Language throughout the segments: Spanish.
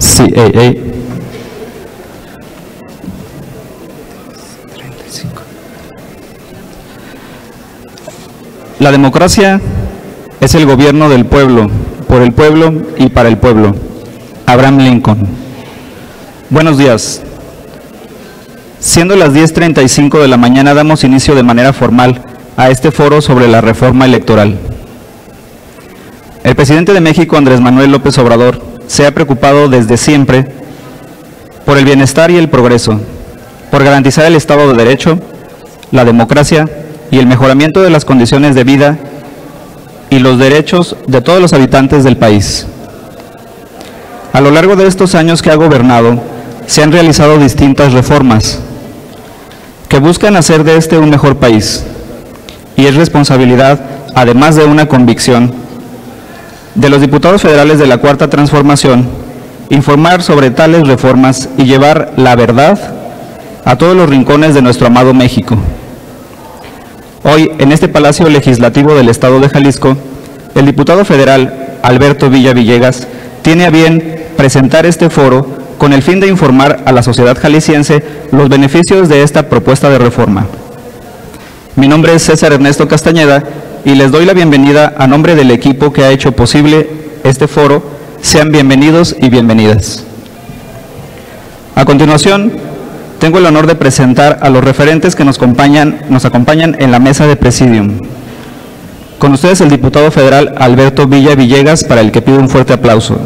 CAA. La democracia es el gobierno del pueblo, por el pueblo y para el pueblo. Abraham Lincoln. Buenos días. Siendo las 10:35 de la mañana, damos inicio de manera formal a este foro sobre la reforma electoral. El presidente de México, Andrés Manuel López Obrador, se ha preocupado desde siempre por el bienestar y el progreso, por garantizar el Estado de Derecho, la democracia y el mejoramiento de las condiciones de vida y los derechos de todos los habitantes del país. A lo largo de estos años que ha gobernado, se han realizado distintas reformas que buscan hacer de este un mejor país, y es responsabilidad, además de una convicción, de los diputados federales de la Cuarta Transformación, informar sobre tales reformas y llevar la verdad a todos los rincones de nuestro amado México. Hoy, en este Palacio Legislativo del Estado de Jalisco, el diputado federal Alberto Villa Villegas tiene a bien presentar este foro con el fin de informar a la sociedad jalisciense los beneficios de esta propuesta de reforma. Mi nombre es César Ernesto Castañeda y les doy la bienvenida a nombre del equipo que ha hecho posible este foro. Sean bienvenidos y bienvenidas. A continuación, tengo el honor de presentar a los referentes que nos acompañan en la mesa de presidium. Con ustedes el diputado federal Alberto Villa Villegas, para el que pido un fuerte aplauso.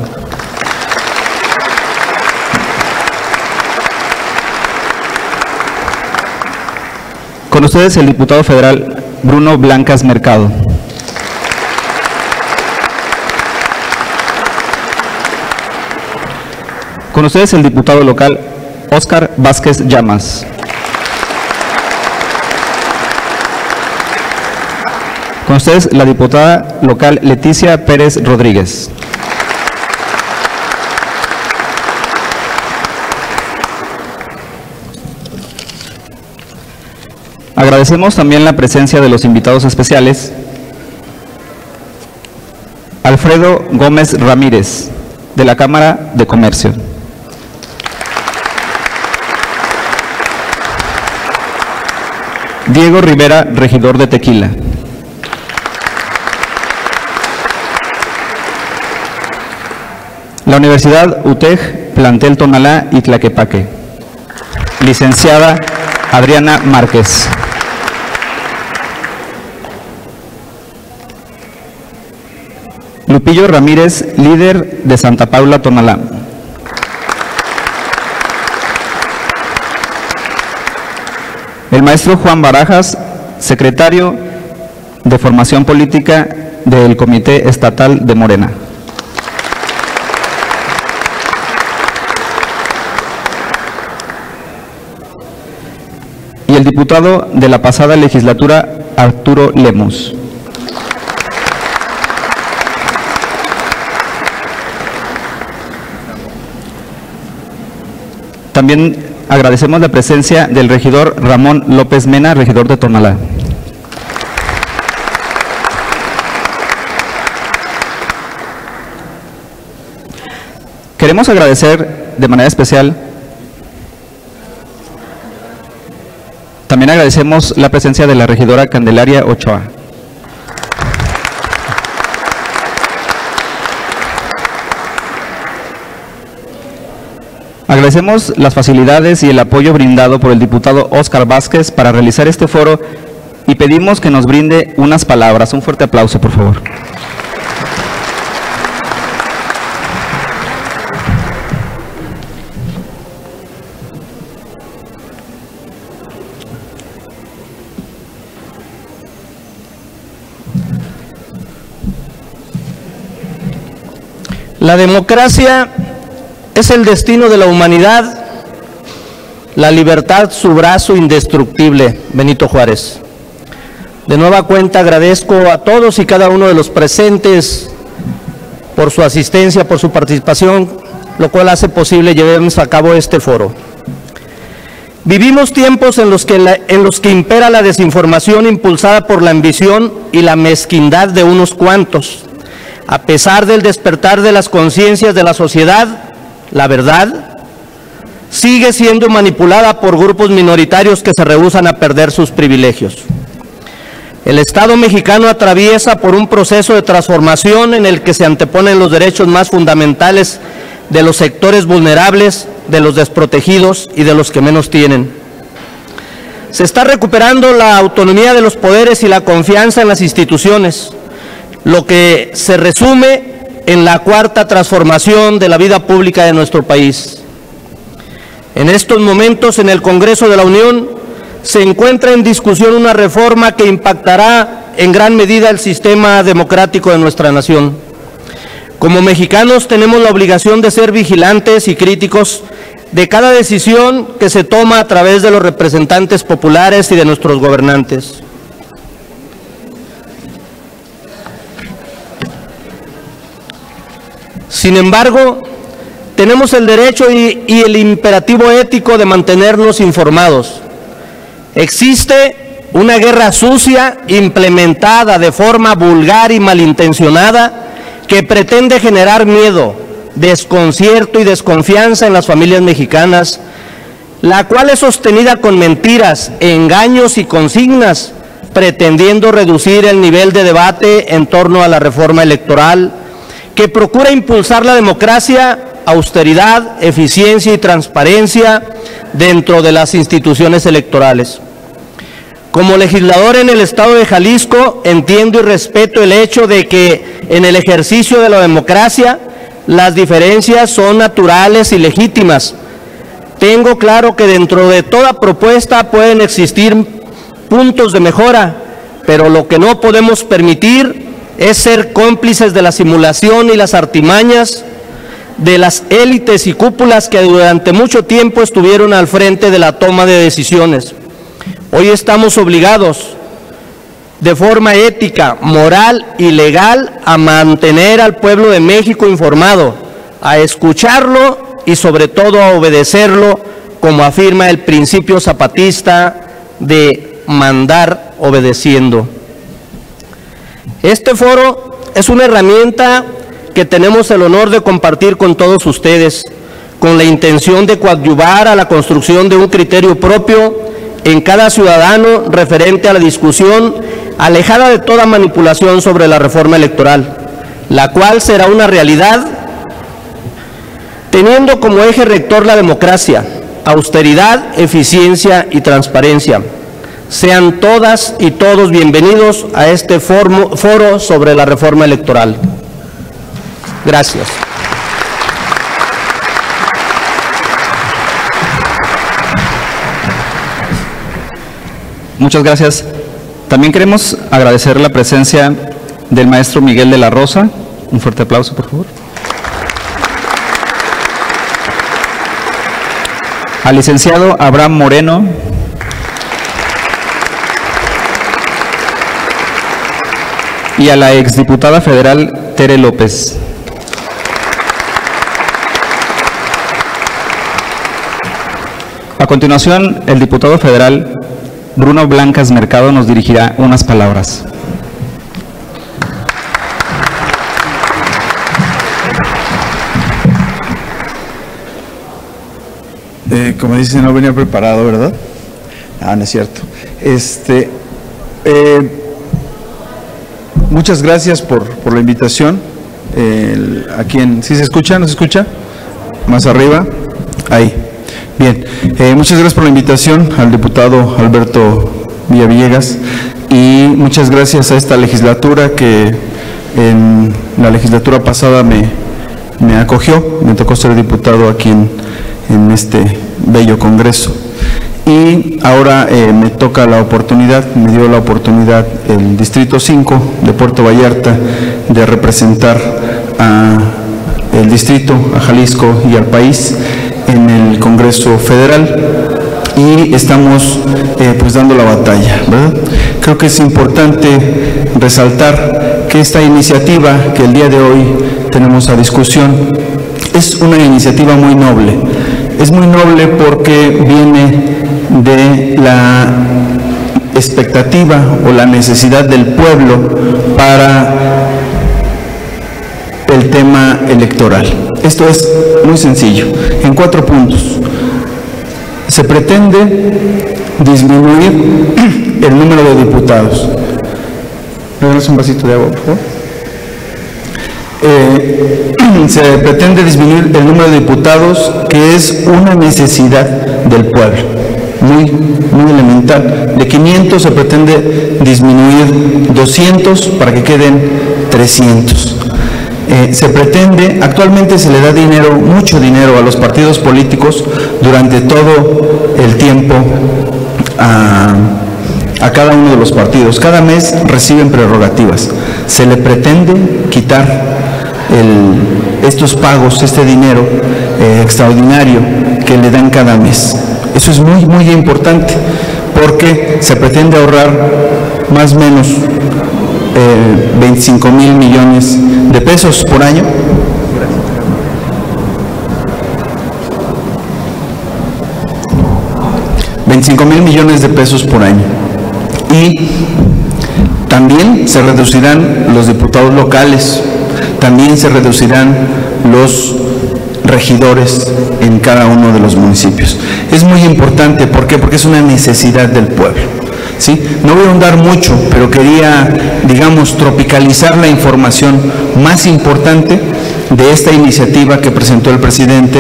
Con ustedes el diputado federal Bruno Blancas Mercado. Con ustedes el diputado local Óscar Vázquez Llamas. Con ustedes la diputada local Leticia Pérez Rodríguez. Agradecemos también la presencia de los invitados especiales. Alfredo Gómez Ramírez, de la Cámara de Comercio. Diego Rivera, regidor de Tequila. La Universidad UTEG, plantel Tonalá y Tlaquepaque. Licenciada Adriana Márquez. Lupillo Ramírez, líder de Santa Paula Tonalá. El maestro Juan Barajas, secretario de Formación Política del Comité Estatal de Morena. Y el diputado de la pasada legislatura, Arturo Lemus. También agradecemos la presencia del regidor Ramón López Mena, regidor de Tonalá. Queremos agradecer de manera especial, también agradecemos la presencia de la regidora Candelaria Ochoa. Agradecemos las facilidades y el apoyo brindado por el diputado Óscar Vázquez para realizar este foro y pedimos que nos brinde unas palabras. Un fuerte aplauso, por favor. La democracia es el destino de la humanidad, la libertad su brazo indestructible. Benito Juárez. De nueva cuenta agradezco a todos y cada uno de los presentes por su asistencia, por su participación, lo cual hace posible llevemos a cabo este foro. Vivimos tiempos en los que impera la desinformación impulsada por la ambición y la mezquindad de unos cuantos. A pesar del despertar de las conciencias de la sociedad, la verdad, sigue siendo manipulada por grupos minoritarios que se rehúsan a perder sus privilegios. El Estado mexicano atraviesa por un proceso de transformación en el que se anteponen los derechos más fundamentales de los sectores vulnerables, de los desprotegidos y de los que menos tienen. Se está recuperando la autonomía de los poderes y la confianza en las instituciones, lo que se resume en la cuarta transformación de la vida pública de nuestro país. En estos momentos, en el Congreso de la Unión, se encuentra en discusión una reforma que impactará en gran medida el sistema democrático de nuestra nación. Como mexicanos tenemos la obligación de ser vigilantes y críticos de cada decisión que se toma a través de los representantes populares y de nuestros gobernantes. Sin embargo, tenemos el derecho y el imperativo ético de mantenernos informados. Existe una guerra sucia implementada de forma vulgar y malintencionada que pretende generar miedo, desconcierto y desconfianza en las familias mexicanas, la cual es sostenida con mentiras, engaños y consignas, pretendiendo reducir el nivel de debate en torno a la reforma electoral, que procura impulsar la democracia, austeridad, eficiencia y transparencia dentro de las instituciones electorales. Como legislador en el Estado de Jalisco, entiendo y respeto el hecho de que en el ejercicio de la democracia las diferencias son naturales y legítimas. Tengo claro que dentro de toda propuesta pueden existir puntos de mejora, pero lo que no podemos permitir es ser cómplices de la simulación y las artimañas de las élites y cúpulas que durante mucho tiempo estuvieron al frente de la toma de decisiones. Hoy estamos obligados, de forma ética, moral y legal, a mantener al pueblo de México informado, a escucharlo y sobre todo a obedecerlo, como afirma el principio zapatista de mandar obedeciendo. Este foro es una herramienta que tenemos el honor de compartir con todos ustedes, con la intención de coadyuvar a la construcción de un criterio propio en cada ciudadano referente a la discusión alejada de toda manipulación sobre la reforma electoral, la cual será una realidad teniendo como eje rector la democracia, austeridad, eficiencia y transparencia. Sean todas y todos bienvenidos a este foro sobre la reforma electoral. Gracias. Muchas gracias. También queremos agradecer la presencia del maestro Miguel de la Rosa. Un fuerte aplauso, por favor. Al licenciado Abraham Moreno. Y a la exdiputada federal Tere López. A continuación, el diputado federal Bruno Blancas Mercado nos dirigirá unas palabras. Como dice, no venía preparado, ¿verdad? No es cierto. Muchas gracias por la invitación. ¿Sí se escucha? ¿No se escucha? Más arriba. Ahí. Bien. Muchas gracias por la invitación al diputado Alberto Villavillegas y muchas gracias a esta legislatura que en la legislatura pasada me acogió. Me tocó ser diputado aquí en este bello Congreso. Y ahora me toca la oportunidad, me dio la oportunidad el Distrito 5 de Puerto Vallarta de representar al distrito, a Jalisco y al país en el Congreso Federal y estamos pues dando la batalla, ¿verdad? Creo que es importante resaltar que esta iniciativa que el día de hoy tenemos a discusión es una iniciativa muy noble. Es muy noble porque viene de la expectativa o la necesidad del pueblo para el tema electoral. Esto es muy sencillo, en 4 puntos. Se pretende disminuir el número de diputados. ¿Me das un vasito de agua, por favor? Se pretende disminuir el número de diputados, que es una necesidad del pueblo, muy elemental. De 500 se pretende disminuir 200 para que queden 300. Se pretende, actualmente se le da dinero, mucho dinero a los partidos políticos durante todo el tiempo a cada uno de los partidos. Cada mes reciben prerrogativas. Se le pretende quitar estos pagos, este dinero extraordinario que le dan cada mes. Eso es muy importante, porque se pretende ahorrar más o menos 25,000 millones de pesos por año. 25,000 millones de pesos por año. Y también se reducirán los diputados locales, también se reducirán los regidores en cada uno de los municipios. Es muy importante, ¿por qué? Porque es una necesidad del pueblo, ¿sí? No voy a ahondar mucho, pero quería, digamos, tropicalizar la información más importante de esta iniciativa que presentó el presidente.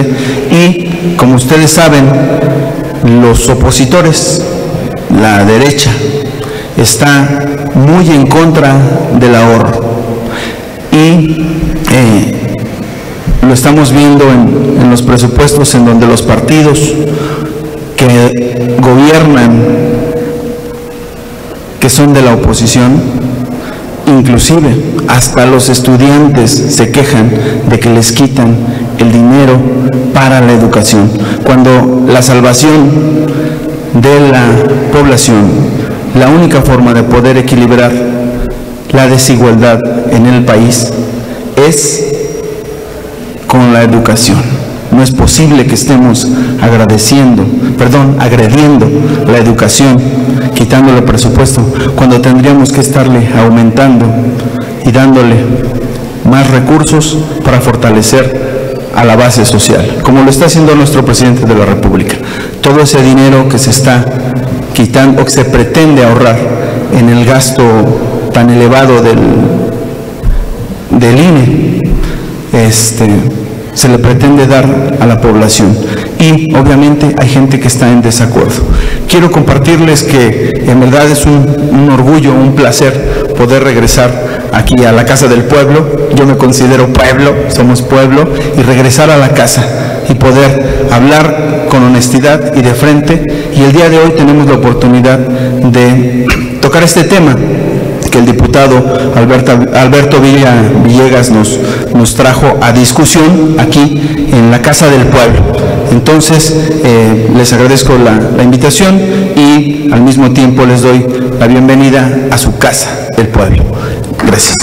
Y, como ustedes saben, los opositores, la derecha, está muy en contra del ahorro. Y lo estamos viendo en los presupuestos, en donde los partidos que gobiernan, que son de la oposición, inclusive hasta los estudiantes se quejan de que les quitan el dinero para la educación, cuando la salvación de la población, la única forma de poder equilibrar la desigualdad en el país es con la educación. No es posible que estemos agrediendo la educación, quitándole presupuesto, cuando tendríamos que estarle aumentando y dándole más recursos para fortalecer a la base social, como lo está haciendo nuestro presidente de la República. Todo ese dinero que se está quitando, o que se pretende ahorrar en el gasto tan elevado del INE, se le pretende dar a la población, y obviamente hay gente que está en desacuerdo. Quiero compartirles que en verdad es un orgullo, un placer poder regresar aquí a la Casa del Pueblo. Yo me considero pueblo, somos pueblo, y regresar a la casa y poder hablar con honestidad y de frente. Y el día de hoy tenemos la oportunidad de tocar este tema que el diputado Alberto Villegas nos trajo a discusión aquí en la Casa del Pueblo. Entonces, les agradezco la invitación y al mismo tiempo les doy la bienvenida a su Casa del Pueblo. Gracias.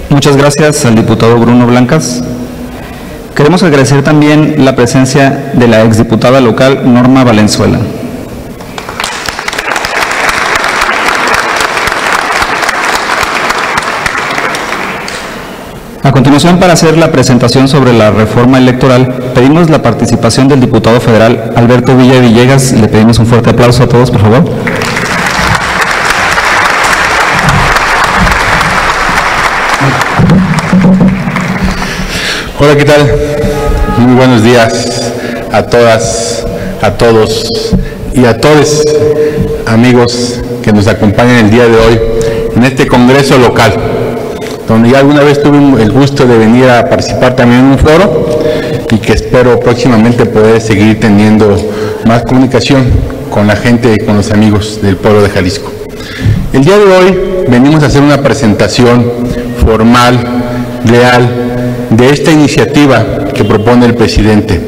Muchas gracias al diputado Bruno Blancas. Queremos agradecer también la presencia de la exdiputada local Norma Valenzuela. A continuación, para hacer la presentación sobre la reforma electoral, pedimos la participación del diputado federal Alberto Villegas. Le pedimos un fuerte aplauso a todos, por favor. Hola, ¿qué tal? Muy buenos días a todas, a todos y a todos amigos que nos acompañan el día de hoy en este congreso local, donde ya alguna vez tuve el gusto de venir a participar también en un foro y que espero próximamente poder seguir teniendo más comunicación con la gente y con los amigos del pueblo de Jalisco. El día de hoy venimos a hacer una presentación formal, real, de esta iniciativa que propone el presidente.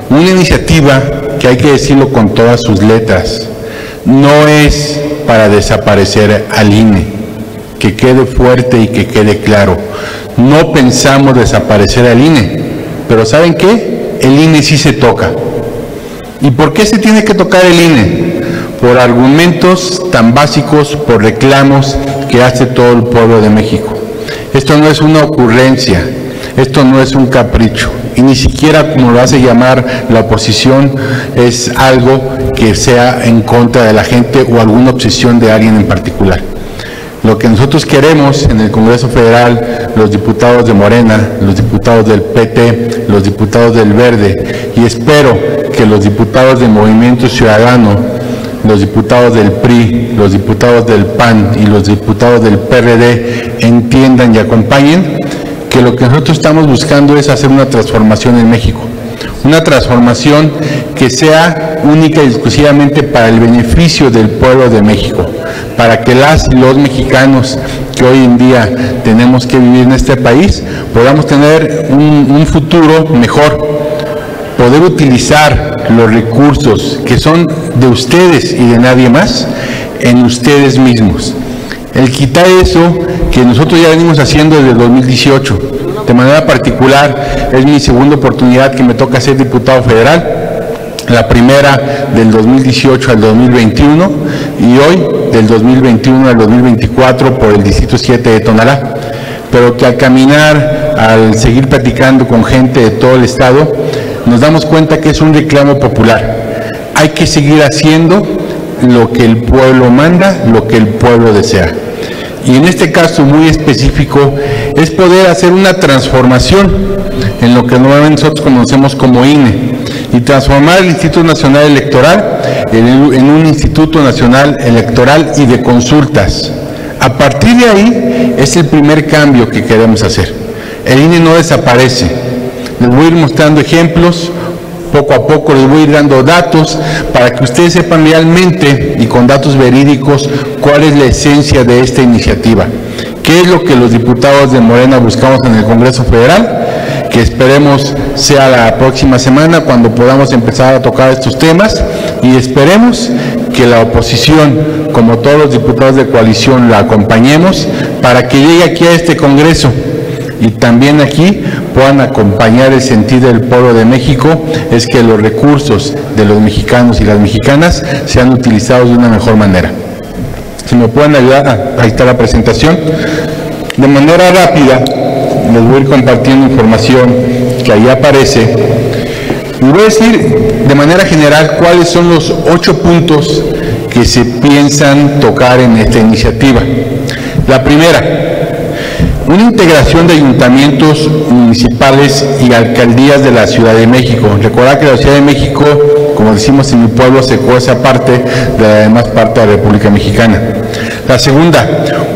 Una iniciativa que, hay que decirlo con todas sus letras, no es para desaparecer al INE, que quede fuerte y que quede claro. No pensamos desaparecer al INE, pero ¿saben qué? El INE sí se toca. ¿Y por qué se tiene que tocar el INE? Por argumentos tan básicos, por reclamos que hace todo el pueblo de México. Esto no es una ocurrencia, esto no es un capricho, y ni siquiera, como lo hace llamar la oposición, es algo que sea en contra de la gente o alguna obsesión de alguien en particular. Lo que nosotros queremos en el Congreso Federal, los diputados de Morena, los diputados del PT, los diputados del Verde, y espero que los diputados del Movimiento Ciudadano, los diputados del PRI, los diputados del PAN y los diputados del PRD entiendan y acompañen que lo que nosotros estamos buscando es hacer una transformación en México. Una transformación que sea única y exclusivamente para el beneficio del pueblo de México, para que las y los mexicanos que hoy en día tenemos que vivir en este país podamos tener un futuro mejor, poder utilizar los recursos que son de ustedes y de nadie más en ustedes mismos. El quitar eso que nosotros ya venimos haciendo desde el 2018, de manera particular es mi segunda oportunidad que me toca ser diputado federal, la primera del 2018 al 2021 y hoy del 2021 al 2024 por el Distrito 7 de Tonalá, pero que al caminar, al seguir platicando con gente de todo el estado, nos damos cuenta que es un reclamo popular. Hay que seguir haciendo lo que el pueblo manda, lo que el pueblo desea. Y en este caso muy específico es poder hacer una transformación en lo que normalmente nosotros conocemos como INE y transformar el Instituto Nacional Electoral en un Instituto Nacional Electoral y de consultas. A partir de ahí es el primer cambio que queremos hacer. El INE no desaparece. Les voy a ir mostrando ejemplos. Poco a poco les voy a ir dando datos para que ustedes sepan realmente y con datos verídicos cuál es la esencia de esta iniciativa. ¿Qué es lo que los diputados de Morena buscamos en el Congreso Federal? Que esperemos sea la próxima semana cuando podamos empezar a tocar estos temas y esperemos que la oposición, como todos los diputados de coalición, la acompañemos para que llegue aquí a este Congreso y también aquí puedan acompañar el sentir del pueblo de México, es que los recursos de los mexicanos y las mexicanas sean utilizados de una mejor manera. Si me pueden ayudar, ahí está la presentación. De manera rápida, les voy a ir compartiendo información que ahí aparece. Y voy a decir de manera general cuáles son los 8 puntos que se piensan tocar en esta iniciativa. La primera, una integración de ayuntamientos municipales y alcaldías de la Ciudad de México. Recordar que la Ciudad de México, como decimos en mi pueblo, se cosa parte de la demás parte de la República Mexicana. La segunda,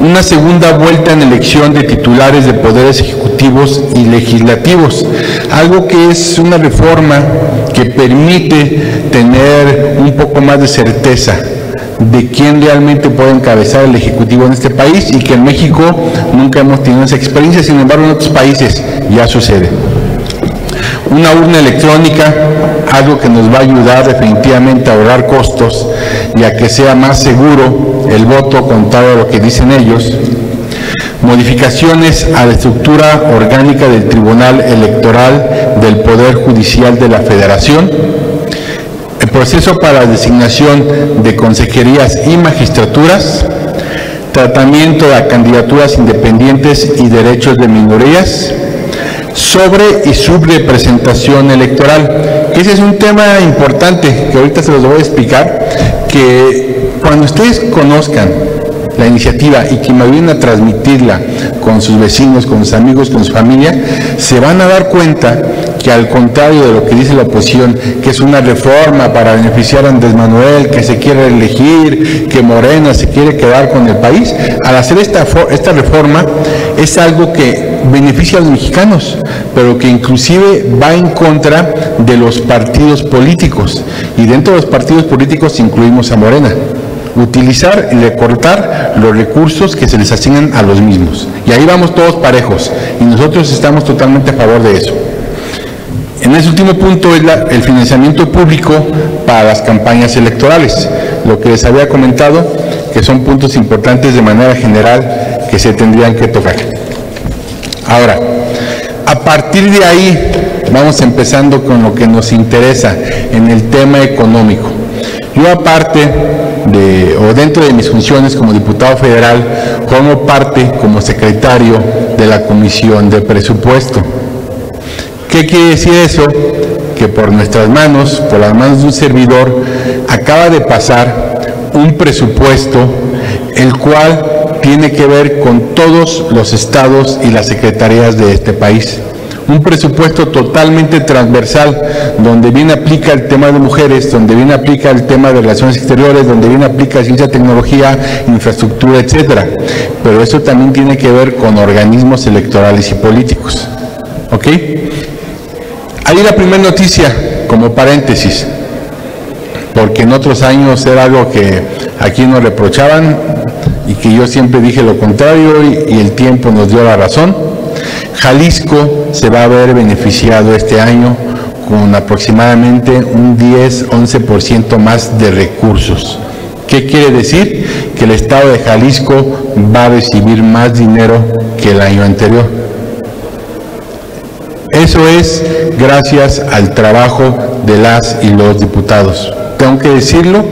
una segunda vuelta en elección de titulares de poderes ejecutivos y legislativos. Algo que es una reforma que permite tener un poco más de certeza de quién realmente puede encabezar el Ejecutivo en este país y que en México nunca hemos tenido esa experiencia, sin embargo en otros países ya sucede. Una urna electrónica, algo que nos va a ayudar definitivamente a ahorrar costos y a que sea más seguro el voto contrario a lo que dicen ellos. Modificaciones a la estructura orgánica del Tribunal Electoral del Poder Judicial de la Federación. El proceso para la designación de consejerías y magistraturas, tratamiento de candidaturas independientes y derechos de minorías, sobre y subrepresentación electoral. Ese es un tema importante que ahorita se los voy a explicar, que cuando ustedes conozcan la iniciativa y que me ayuden a transmitirla con sus vecinos, con sus amigos, con su familia, se van a dar cuenta que al contrario de lo que dice la oposición, que es una reforma para beneficiar a Andrés Manuel, que se quiere elegir, que Morena se quiere quedar con el país, al hacer esta reforma es algo que beneficia a los mexicanos, pero que inclusive va en contra de los partidos políticos, y dentro de los partidos políticos incluimos a Morena. Utilizar y recortar los recursos que se les asignan a los mismos. Y ahí vamos todos parejos, y nosotros estamos totalmente a favor de eso. En ese último punto es el financiamiento público para las campañas electorales, lo que les había comentado, que son puntos importantes de manera general que se tendrían que tocar. Ahora, a partir de ahí, vamos empezando con lo que nos interesa en el tema económico. Yo aparte dentro de mis funciones como diputado federal, formo parte como secretario de la Comisión de Presupuesto. ¿Qué quiere decir eso? Que por nuestras manos, por las manos de un servidor, acaba de pasar un presupuesto el cual tiene que ver con todos los estados y las secretarías de este país. Un presupuesto totalmente transversal, donde bien aplica el tema de mujeres, donde bien aplica el tema de relaciones exteriores, donde bien aplica ciencia, tecnología, infraestructura, etcétera. Pero eso también tiene que ver con organismos electorales y políticos. ¿Ok? Ahí la primera noticia, como paréntesis, porque en otros años era algo que aquí nos reprochaban y que yo siempre dije lo contrario y el tiempo nos dio la razón. Jalisco se va a ver beneficiado este año con aproximadamente un 10-11% más de recursos. ¿Qué quiere decir? Que el estado de Jalisco va a recibir más dinero que el año anterior. Eso es gracias al trabajo de las y los diputados. Tengo que decirlo,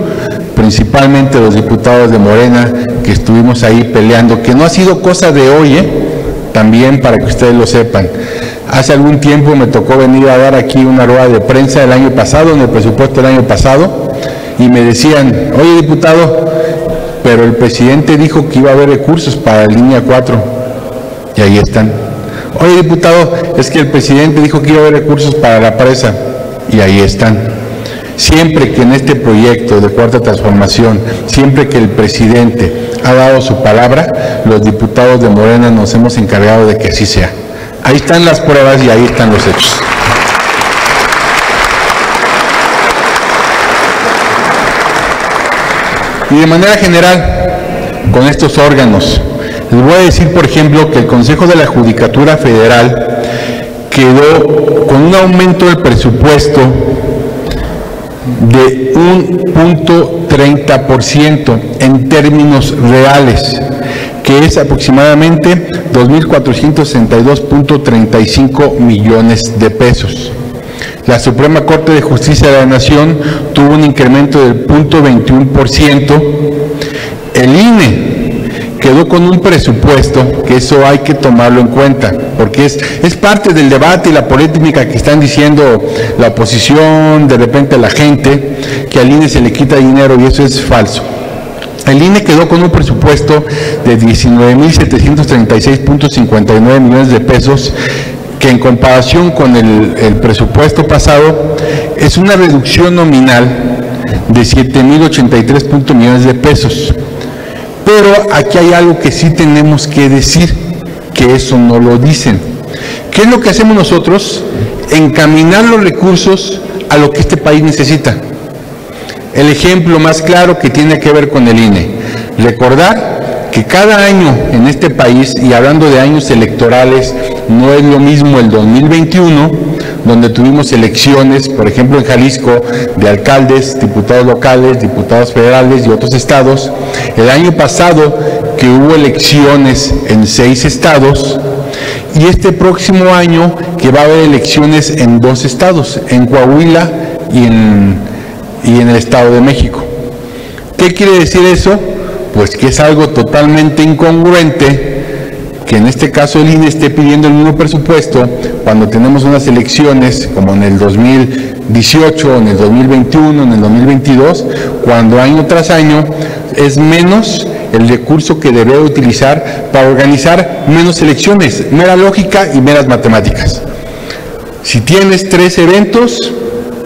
principalmente los diputados de Morena que estuvimos ahí peleando, que no ha sido cosa de hoy, también para que ustedes lo sepan. Hace algún tiempo me tocó venir a dar aquí una rueda de prensa el año pasado, en el presupuesto del año pasado, y me decían, oye diputado, pero el presidente dijo que iba a haber recursos para la línea 4, y ahí están. Oye diputado, es que el presidente dijo que iba a haber recursos para la presa, y ahí están. Siempre que en este proyecto de Cuarta Transformación, siempre que el presidente ha dado su palabra, los diputados de Morena nos hemos encargado de que así sea. Ahí están las pruebas y ahí están los hechos. Y de manera general, con estos órganos, les voy a decir, por ejemplo, que el Consejo de la Judicatura Federal quedó con un aumento del presupuesto de 1.30% en términos reales, que es aproximadamente 2.462.35 millones de pesos. La Suprema Corte de Justicia de la Nación tuvo un incremento del 0.21%. El INE quedó con un presupuesto, que eso hay que tomarlo en cuenta, porque es parte del debate y la polémica que están diciendo la oposición, de repente la gente, que al INE se le quita dinero, y eso es falso. El INE quedó con un presupuesto de 19.736.59 millones de pesos, que en comparación con el presupuesto pasado es una reducción nominal de 7.083 millones de pesos. Pero aquí hay algo que sí tenemos que decir, que eso no lo dicen. ¿Qué es lo que hacemos nosotros? Encaminar los recursos a lo que este país necesita. El ejemplo más claro que tiene que ver con el INE. Recordar que cada año en este país, y hablando de años electorales, no es lo mismo el 2021, donde tuvimos elecciones, por ejemplo en Jalisco, de alcaldes, diputados locales, diputados federales y otros estados. El año pasado que hubo elecciones en 6 estados, y este próximo año que va a haber elecciones en 2 estados, en Coahuila y en el Estado de México. ¿Qué quiere decir eso? Pues que es algo totalmente incongruente que en este caso el INE esté pidiendo el mismo presupuesto cuando tenemos unas elecciones como en el 2018, en el 2021, en el 2022, cuando año tras año es menos el recurso que debería utilizar para organizar menos elecciones, mera lógica y meras matemáticas. Si tienes 3 eventos,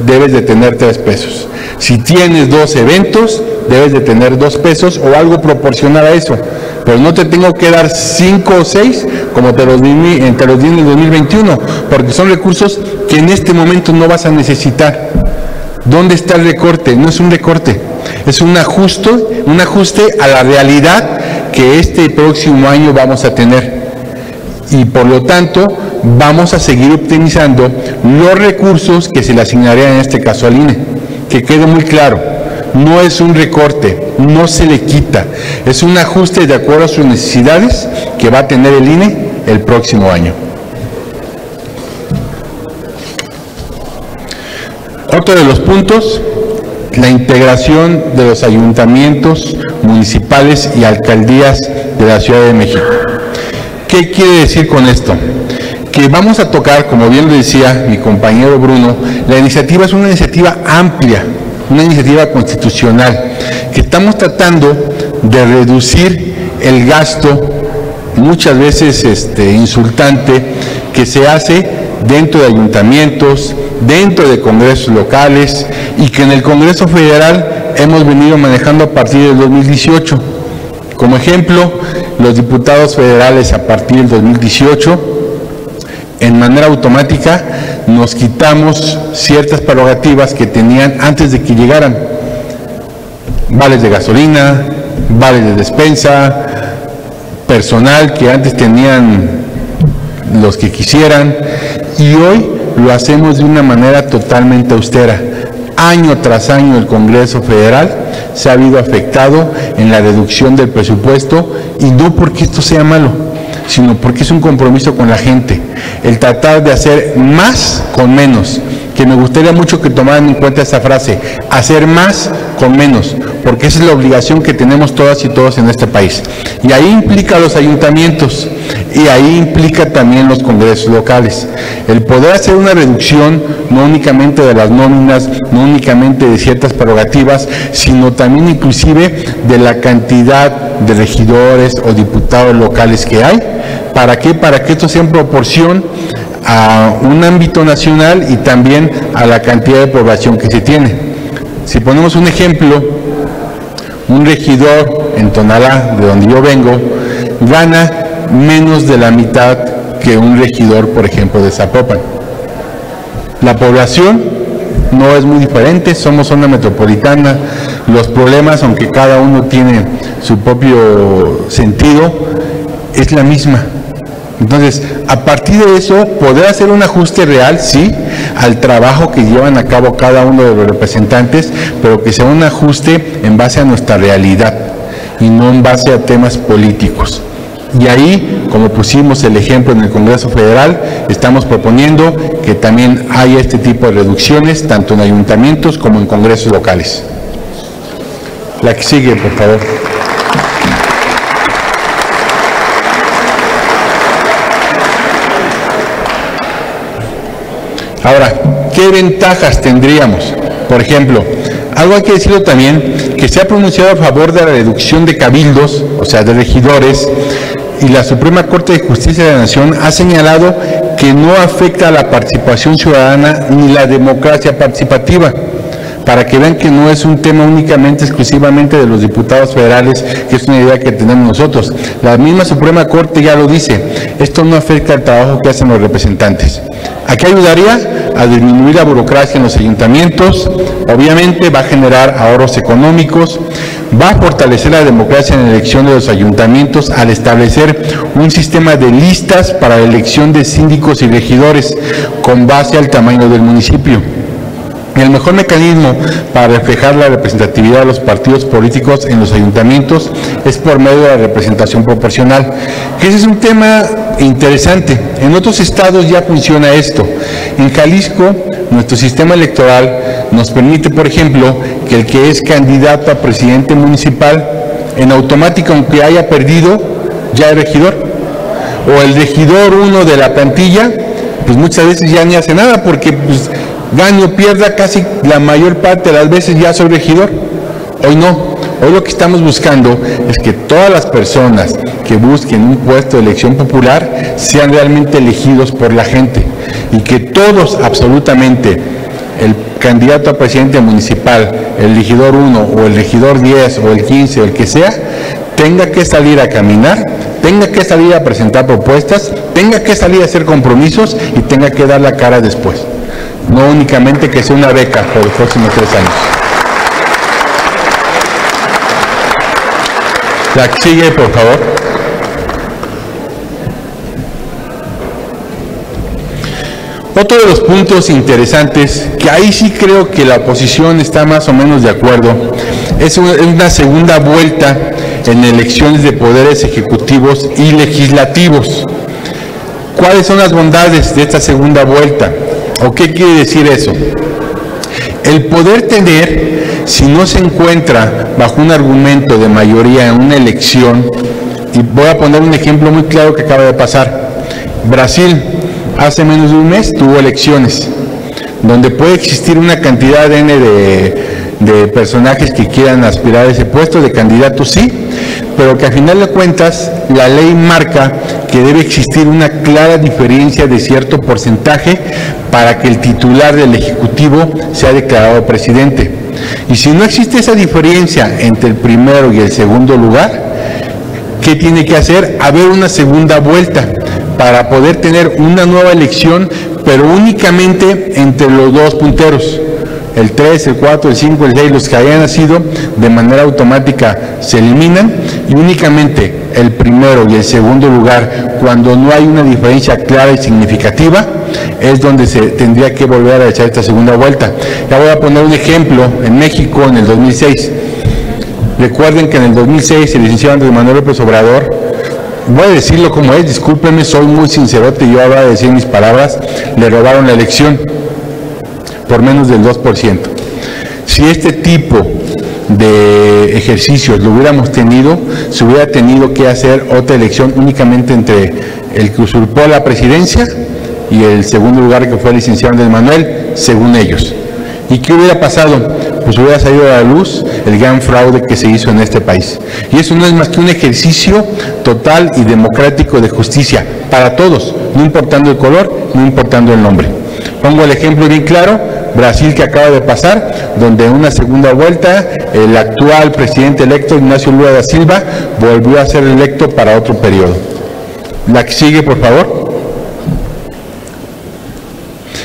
debes de tener 3 pesos. Si tienes 2 eventos, debes de tener 2 pesos o algo proporcional a eso. Pero no te tengo que dar 5 o 6 como te los di en el 2021, porque son recursos que en este momento no vas a necesitar. ¿Dónde está el recorte? No es un recorte, es un ajuste a la realidad que este próximo año vamos a tener. Y por lo tanto, vamos a seguir optimizando los recursos que se le asignarían en este caso al INE. Que quede muy claro, no es un recorte, no se le quita, es un ajuste de acuerdo a sus necesidades que va a tener el INE el próximo año. Otro de los puntos, la integración de los ayuntamientos municipales y alcaldías de la Ciudad de México. ¿Qué quiere decir con esto? Que vamos a tocar, como bien lo decía mi compañero Bruno, la iniciativa es una iniciativa amplia, una iniciativa constitucional, que estamos tratando de reducir el gasto, muchas veces insultante, que se hace dentro de ayuntamientos, dentro de congresos locales, y que en el Congreso Federal hemos venido manejando a partir del 2018. Como ejemplo, los diputados federales a partir del 2018, en manera automática, nos quitamos ciertas prerrogativas que tenían antes de que llegaran. Vales de gasolina, vales de despensa, personal que antes tenían los que quisieran, y hoy lo hacemos de una manera totalmente austera. Año tras año el Congreso Federal se ha visto afectado en la reducción del presupuesto, y no porque esto sea malo, sino porque es un compromiso con la gente, el tratar de hacer más con menos, que me gustaría mucho que tomaran en cuenta esta frase, hacer más con menos, porque esa es la obligación que tenemos todas y todos en este país. Y ahí implica los ayuntamientos, y ahí implica también los congresos locales. El poder hacer una reducción, no únicamente de las nóminas, no únicamente de ciertas prerrogativas, sino también inclusive de la cantidad de regidores o diputados locales que hay. ¿Para qué? Para que esto sea en proporción a un ámbito nacional y también a la cantidad de población que se tiene. Si ponemos un ejemplo, un regidor en Tonalá, de donde yo vengo, gana menos de la mitad que un regidor, por ejemplo, de Zapopan. La población no es muy diferente, somos zona metropolitana, los problemas, aunque cada uno tiene su propio sentido, es la misma. Entonces, a partir de eso, poder hacer un ajuste real, sí, al trabajo que llevan a cabo cada uno de los representantes, pero que sea un ajuste en base a nuestra realidad y no en base a temas políticos. Y ahí, como pusimos el ejemplo en el Congreso Federal, estamos proponiendo que también haya este tipo de reducciones, tanto en ayuntamientos como en congresos locales. La que sigue, por favor. Ahora, ¿qué ventajas tendríamos? Por ejemplo, algo hay que decirlo también, que se ha pronunciado a favor de la reducción de cabildos, o sea, de regidores, y la Suprema Corte de Justicia de la Nación ha señalado que no afecta a la participación ciudadana ni la democracia participativa, para que vean que no es un tema únicamente, exclusivamente de los diputados federales, que es una idea que tenemos nosotros. La misma Suprema Corte ya lo dice, esto no afecta al trabajo que hacen los representantes. ¿A qué ayudaría? A disminuir la burocracia en los ayuntamientos, obviamente va a generar ahorros económicos, va a fortalecer la democracia en la elección de los ayuntamientos al establecer un sistema de listas para la elección de síndicos y regidores con base al tamaño del municipio. El mejor mecanismo para reflejar la representatividad de los partidos políticos en los ayuntamientos es por medio de la representación proporcional, que ese es un tema interesante. En otros estados ya funciona esto. En Jalisco, nuestro sistema electoral nos permite, por ejemplo, que el que es candidato a presidente municipal, en automático, aunque haya perdido, ya es regidor. O el regidor uno de la plantilla, pues muchas veces ya ni hace nada, porque pues, gane o pierda, casi la mayor parte de las veces ya soy regidor. Hoy no. Hoy lo que estamos buscando es que todas las personas que busquen un puesto de elección popular sean realmente elegidos por la gente y que todos, absolutamente, el candidato a presidente municipal, el regidor 1 o el regidor 10 o el 15 o el que sea, tenga que salir a caminar, tenga que salir a presentar propuestas, tenga que salir a hacer compromisos y tenga que dar la cara después. No únicamente que sea una beca por los próximos 3 años. La que sigue, por favor. Otro de los puntos interesantes, que ahí sí creo que la oposición está más o menos de acuerdo, es una segunda vuelta en elecciones de poderes ejecutivos y legislativos. ¿Cuáles son las bondades de esta segunda vuelta? ¿O qué quiere decir eso? El poder tener, si no se encuentra bajo un argumento de mayoría en una elección, y voy a poner un ejemplo muy claro que acaba de pasar. Brasil, hace menos de un mes, tuvo elecciones, donde puede existir una cantidad de personajes que quieran aspirar a ese puesto, de candidatos sí, pero que al final de cuentas la ley marca que debe existir una clara diferencia de cierto porcentaje para que el titular del Ejecutivo sea declarado presidente. Y si no existe esa diferencia entre el primero y el segundo lugar, ¿qué tiene que hacer? Haber una segunda vuelta para poder tener una nueva elección, pero únicamente entre los dos punteros. El 3, el 4, el 5, el 6, los que hayan nacido, de manera automática se eliminan, y únicamente el primero y el segundo lugar, cuando no hay una diferencia clara y significativa, es donde se tendría que volver a echar esta segunda vuelta. Ya voy a poner un ejemplo. En México, en el 2006, recuerden que en el 2006 el licenciado Andrés Manuel López Obrador, voy a decirlo como es, discúlpenme, soy muy sincerote y yo ahora de decir mis palabras, le robaron la elección por menos del 2%. Si este tipo de ejercicios lo hubiéramos tenido, se hubiera tenido que hacer otra elección únicamente entre el que usurpó la presidencia y el segundo lugar, que fue el licenciado Andrés Manuel, según ellos. ¿Y qué hubiera pasado? Pues hubiera salido a la luz el gran fraude que se hizo en este país. Y eso no es más que un ejercicio total y democrático de justicia para todos, no importando el color, no importando el nombre. Pongo el ejemplo bien claro: Brasil, que acaba de pasar, donde en una segunda vuelta el actual presidente electo, Ignacio Lula da Silva, volvió a ser electo para otro periodo. La que sigue, por favor.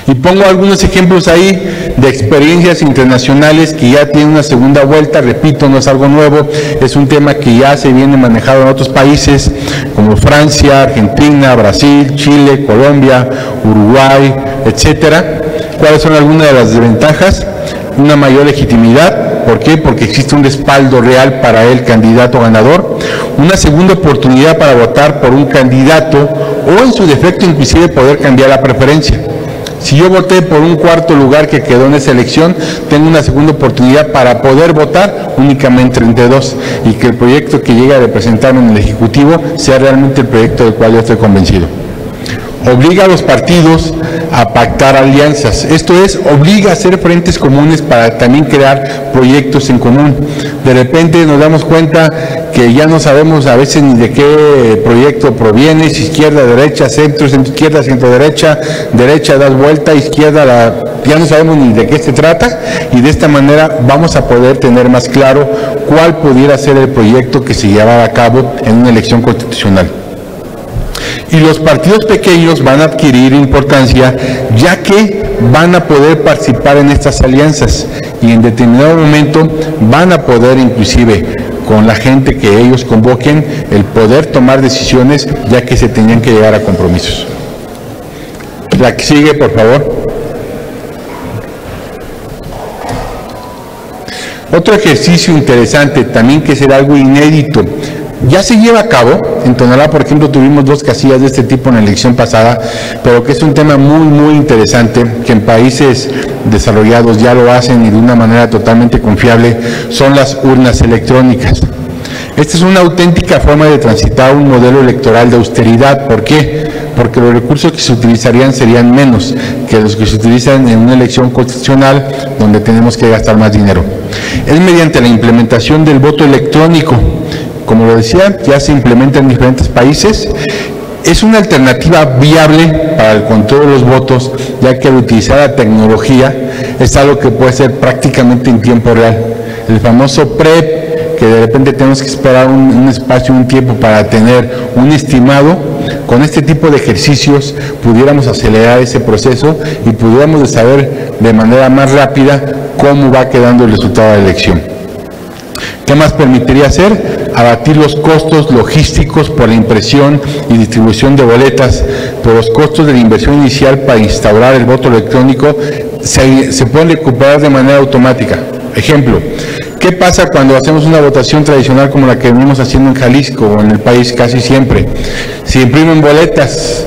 Y pongo algunos ejemplos ahí de experiencias internacionales que ya tienen una segunda vuelta. Repito, no es algo nuevo, es un tema que ya se viene manejado en otros países como Francia, Argentina, Brasil, Chile, Colombia, Uruguay, etcétera. ¿Cuáles son algunas de las desventajas? Una mayor legitimidad. ¿Por qué? Porque existe un respaldo real para el candidato ganador. Una segunda oportunidad para votar por un candidato, o en su defecto inclusive poder cambiar la preferencia. Si yo voté por un cuarto lugar que quedó en esa elección, tengo una segunda oportunidad para poder votar únicamente entre dos, y que el proyecto que llegue a representarme en el Ejecutivo sea realmente el proyecto del cual yo estoy convencido. Obliga a los partidos a pactar alianzas, esto es, obliga a hacer frentes comunes para también crear proyectos en común. De repente nos damos cuenta que ya no sabemos a veces ni de qué proyecto proviene, si izquierda, derecha, centro, centro izquierda, centro derecha, derecha, das vuelta, izquierda, ya no sabemos ni de qué se trata, y de esta manera vamos a poder tener más claro cuál pudiera ser el proyecto que se llevara a cabo en una elección constitucional. Y los partidos pequeños van a adquirir importancia, ya que van a poder participar en estas alianzas y en determinado momento van a poder, inclusive con la gente que ellos convoquen, el poder tomar decisiones, ya que se tenían que llegar a compromisos. La que sigue, por favor. Otro ejercicio interesante, también que será algo inédito, ya se lleva a cabo. En Tonalá, por ejemplo, tuvimos 2 casillas de este tipo en la elección pasada, pero que es un tema muy, muy interesante, que en países desarrollados ya lo hacen y de una manera totalmente confiable, son las urnas electrónicas. Esta es una auténtica forma de transitar un modelo electoral de austeridad. ¿Por qué? Porque los recursos que se utilizarían serían menos que los que se utilizan en una elección constitucional, donde tenemos que gastar más dinero. Es mediante la implementación del voto electrónico. Como lo decía, ya se implementa en diferentes países. Es una alternativa viable para el control de los votos, ya que al utilizar la tecnología es algo que puede ser prácticamente en tiempo real. El famoso PREP, que de repente tenemos que esperar un espacio, un tiempo para tener un estimado, con este tipo de ejercicios pudiéramos acelerar ese proceso y pudiéramos saber de manera más rápida cómo va quedando el resultado de la elección. ¿Qué más permitiría hacer? Abatir los costos logísticos por la impresión y distribución de boletas, pero los costos de la inversión inicial para instaurar el voto electrónico se pueden recuperar de manera automática. Ejemplo, ¿qué pasa cuando hacemos una votación tradicional como la que venimos haciendo en Jalisco o en el país casi siempre? Se imprimen boletas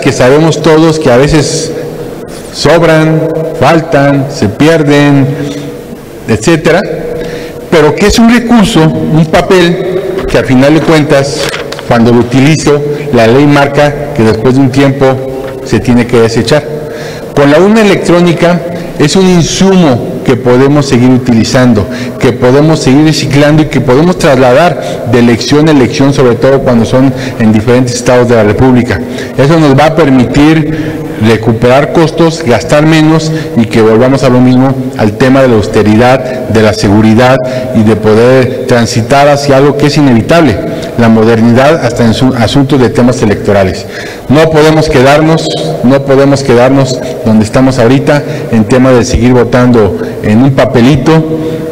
que sabemos todos que a veces sobran, faltan, se pierden, etcétera, pero que es un recurso, un papel que al final de cuentas, cuando lo utilizo, la ley marca que después de un tiempo se tiene que desechar. Con la urna electrónica es un insumo que podemos seguir utilizando, que podemos seguir reciclando y que podemos trasladar de elección a elección, sobre todo cuando son en diferentes estados de la República. Eso nos va a permitir recuperar costos, gastar menos y que volvamos a lo mismo, al tema de la austeridad, de la seguridad y de poder transitar hacia algo que es inevitable, la modernidad hasta en asuntos de temas electorales. No podemos quedarnos donde estamos ahorita en tema de seguir votando en un papelito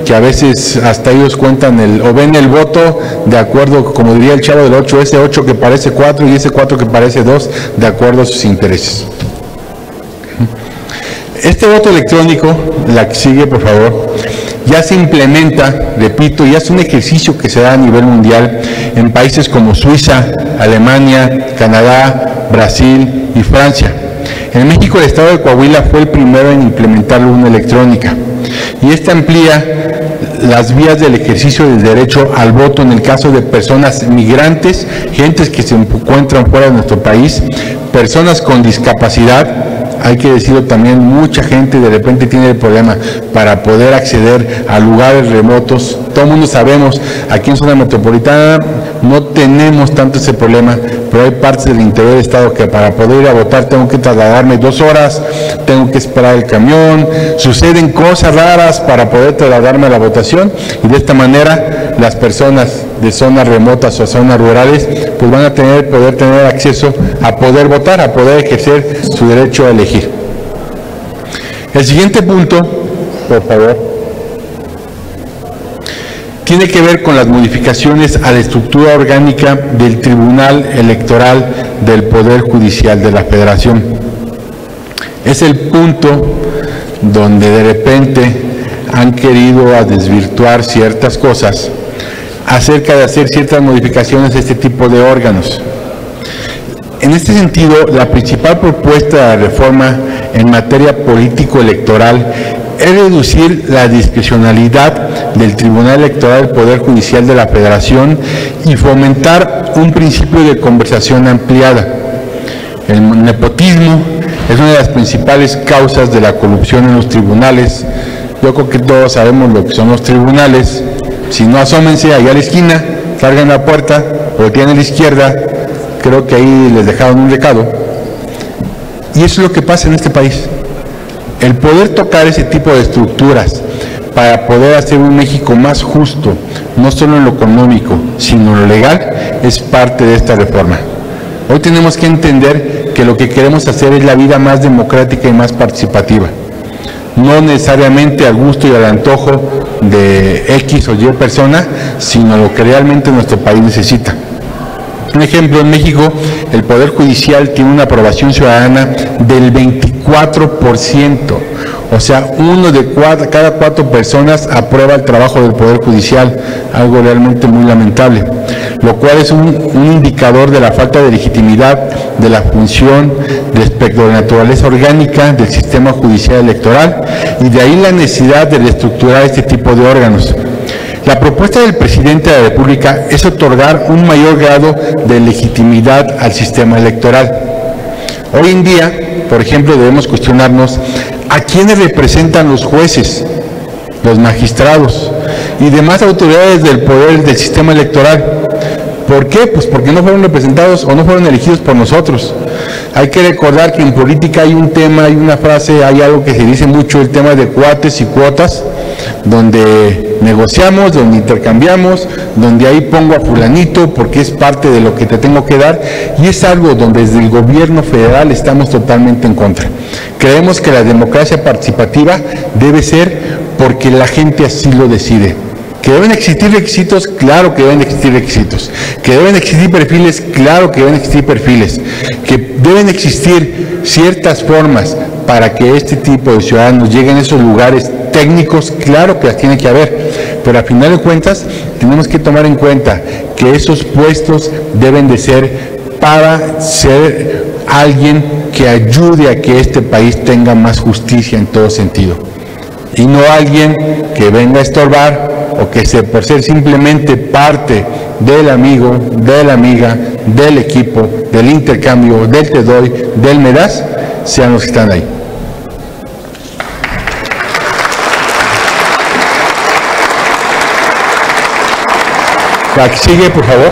que a veces hasta ellos cuentan o ven el voto de acuerdo, como diría el Chavo del 8, ese 8 que parece 4 y ese 4 que parece 2, de acuerdo a sus intereses. Este voto electrónico, la que sigue por favor, ya se implementa, repito, ya es un ejercicio que se da a nivel mundial en países como Suiza, Alemania, Canadá, Brasil y Francia. En México el estado de Coahuila fue el primero en implementar la urna electrónica y esta amplía las vías del ejercicio del derecho al voto en el caso de personas migrantes, gentes que se encuentran fuera de nuestro país, personas con discapacidad. Hay que decirlo también, mucha gente de repente tiene el problema para poder acceder a lugares remotos. Todo el mundo sabemos, aquí en zona metropolitana no tenemos tanto ese problema, pero hay partes del interior del estado que para poder ir a votar tengo que trasladarme 2 horas, tengo que esperar el camión, suceden cosas raras para poder trasladarme a la votación y de esta manera las personas de zonas remotas o zonas rurales pues van a poder tener acceso a poder votar, a poder ejercer su derecho a elegir. El siguiente punto, por favor, tiene que ver con las modificaciones a la estructura orgánica del Tribunal Electoral del Poder Judicial de la Federación. Es el punto donde de repente han querido desvirtuar ciertas cosas acerca de hacer ciertas modificaciones a este tipo de órganos. En este sentido, la principal propuesta de reforma en materia político-electoral es reducir la discrecionalidad del Tribunal Electoral del Poder Judicial de la Federación y fomentar un principio de conversación ampliada. El nepotismo es una de las principales causas de la corrupción en los tribunales. Yo creo que todos sabemos lo que son los tribunales. Si no, asómense allá a la esquina, salgan a la puerta, volteen a la izquierda, creo que ahí les dejaron un recado. Y eso es lo que pasa en este país. El poder tocar ese tipo de estructuras para poder hacer un México más justo, no solo en lo económico, sino en lo legal, es parte de esta reforma. Hoy tenemos que entender que lo que queremos hacer es la vida más democrática y más participativa. No necesariamente al gusto y al antojo de X o Y persona, sino lo que realmente nuestro país necesita. Un ejemplo, en México el Poder Judicial tiene una aprobación ciudadana del 24%, o sea, cada 4 personas aprueba el trabajo del Poder Judicial, algo realmente muy lamentable, lo cual es un indicador de la falta de legitimidad de la función respecto a la naturaleza orgánica del sistema judicial electoral y de ahí la necesidad de reestructurar este tipo de órganos. La propuesta del presidente de la República es otorgar un mayor grado de legitimidad al sistema electoral. Hoy en día, por ejemplo, debemos cuestionarnos a quiénes representan los jueces, los magistrados y demás autoridades del poder del sistema electoral. ¿Por qué? Pues porque no fueron representados o no fueron elegidos por nosotros. Hay que recordar que en política hay un tema, hay una frase, hay algo que se dice mucho, el tema de cuates y cuotas, donde negociamos, donde intercambiamos, donde ahí pongo a fulanito porque es parte de lo que te tengo que dar, y es algo donde desde el gobierno federal estamos totalmente en contra. Creemos que la democracia participativa debe ser porque la gente así lo decide. ¿Que deben existir requisitos? Claro que deben existir requisitos. ¿Que deben existir perfiles? Claro que deben existir perfiles. ¿Que deben existir ciertas formas para que este tipo de ciudadanos lleguen a esos lugares técnicos? Claro que las tiene que haber. Pero a final de cuentas tenemos que tomar en cuenta que esos puestos deben de ser para ser alguien que ayude a que este país tenga más justicia en todo sentido, y no alguien que venga a estorbar o que por ser simplemente parte del amigo, de la amiga, del equipo, del intercambio, del te doy, del me das, sean los que están ahí. La que sigue, por favor.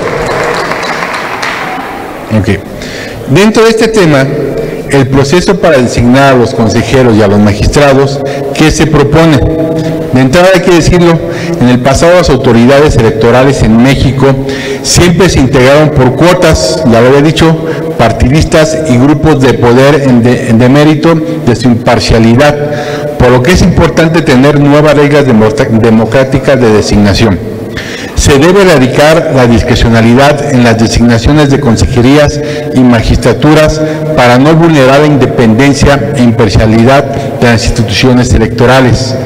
Okay. Dentro de este tema, el proceso para designar a los consejeros y a los magistrados, ¿qué se propone? De entrada hay que decirlo, en el pasado las autoridades electorales en México siempre se integraron por cuotas, ya lo había dicho, partidistas y grupos de poder en demérito de su imparcialidad, por lo que es importante tener nuevas reglas democráticas de designación. Se debe erradicar la discrecionalidad en las designaciones de consejerías y magistraturas para no vulnerar la independencia e imparcialidad de las instituciones electorales.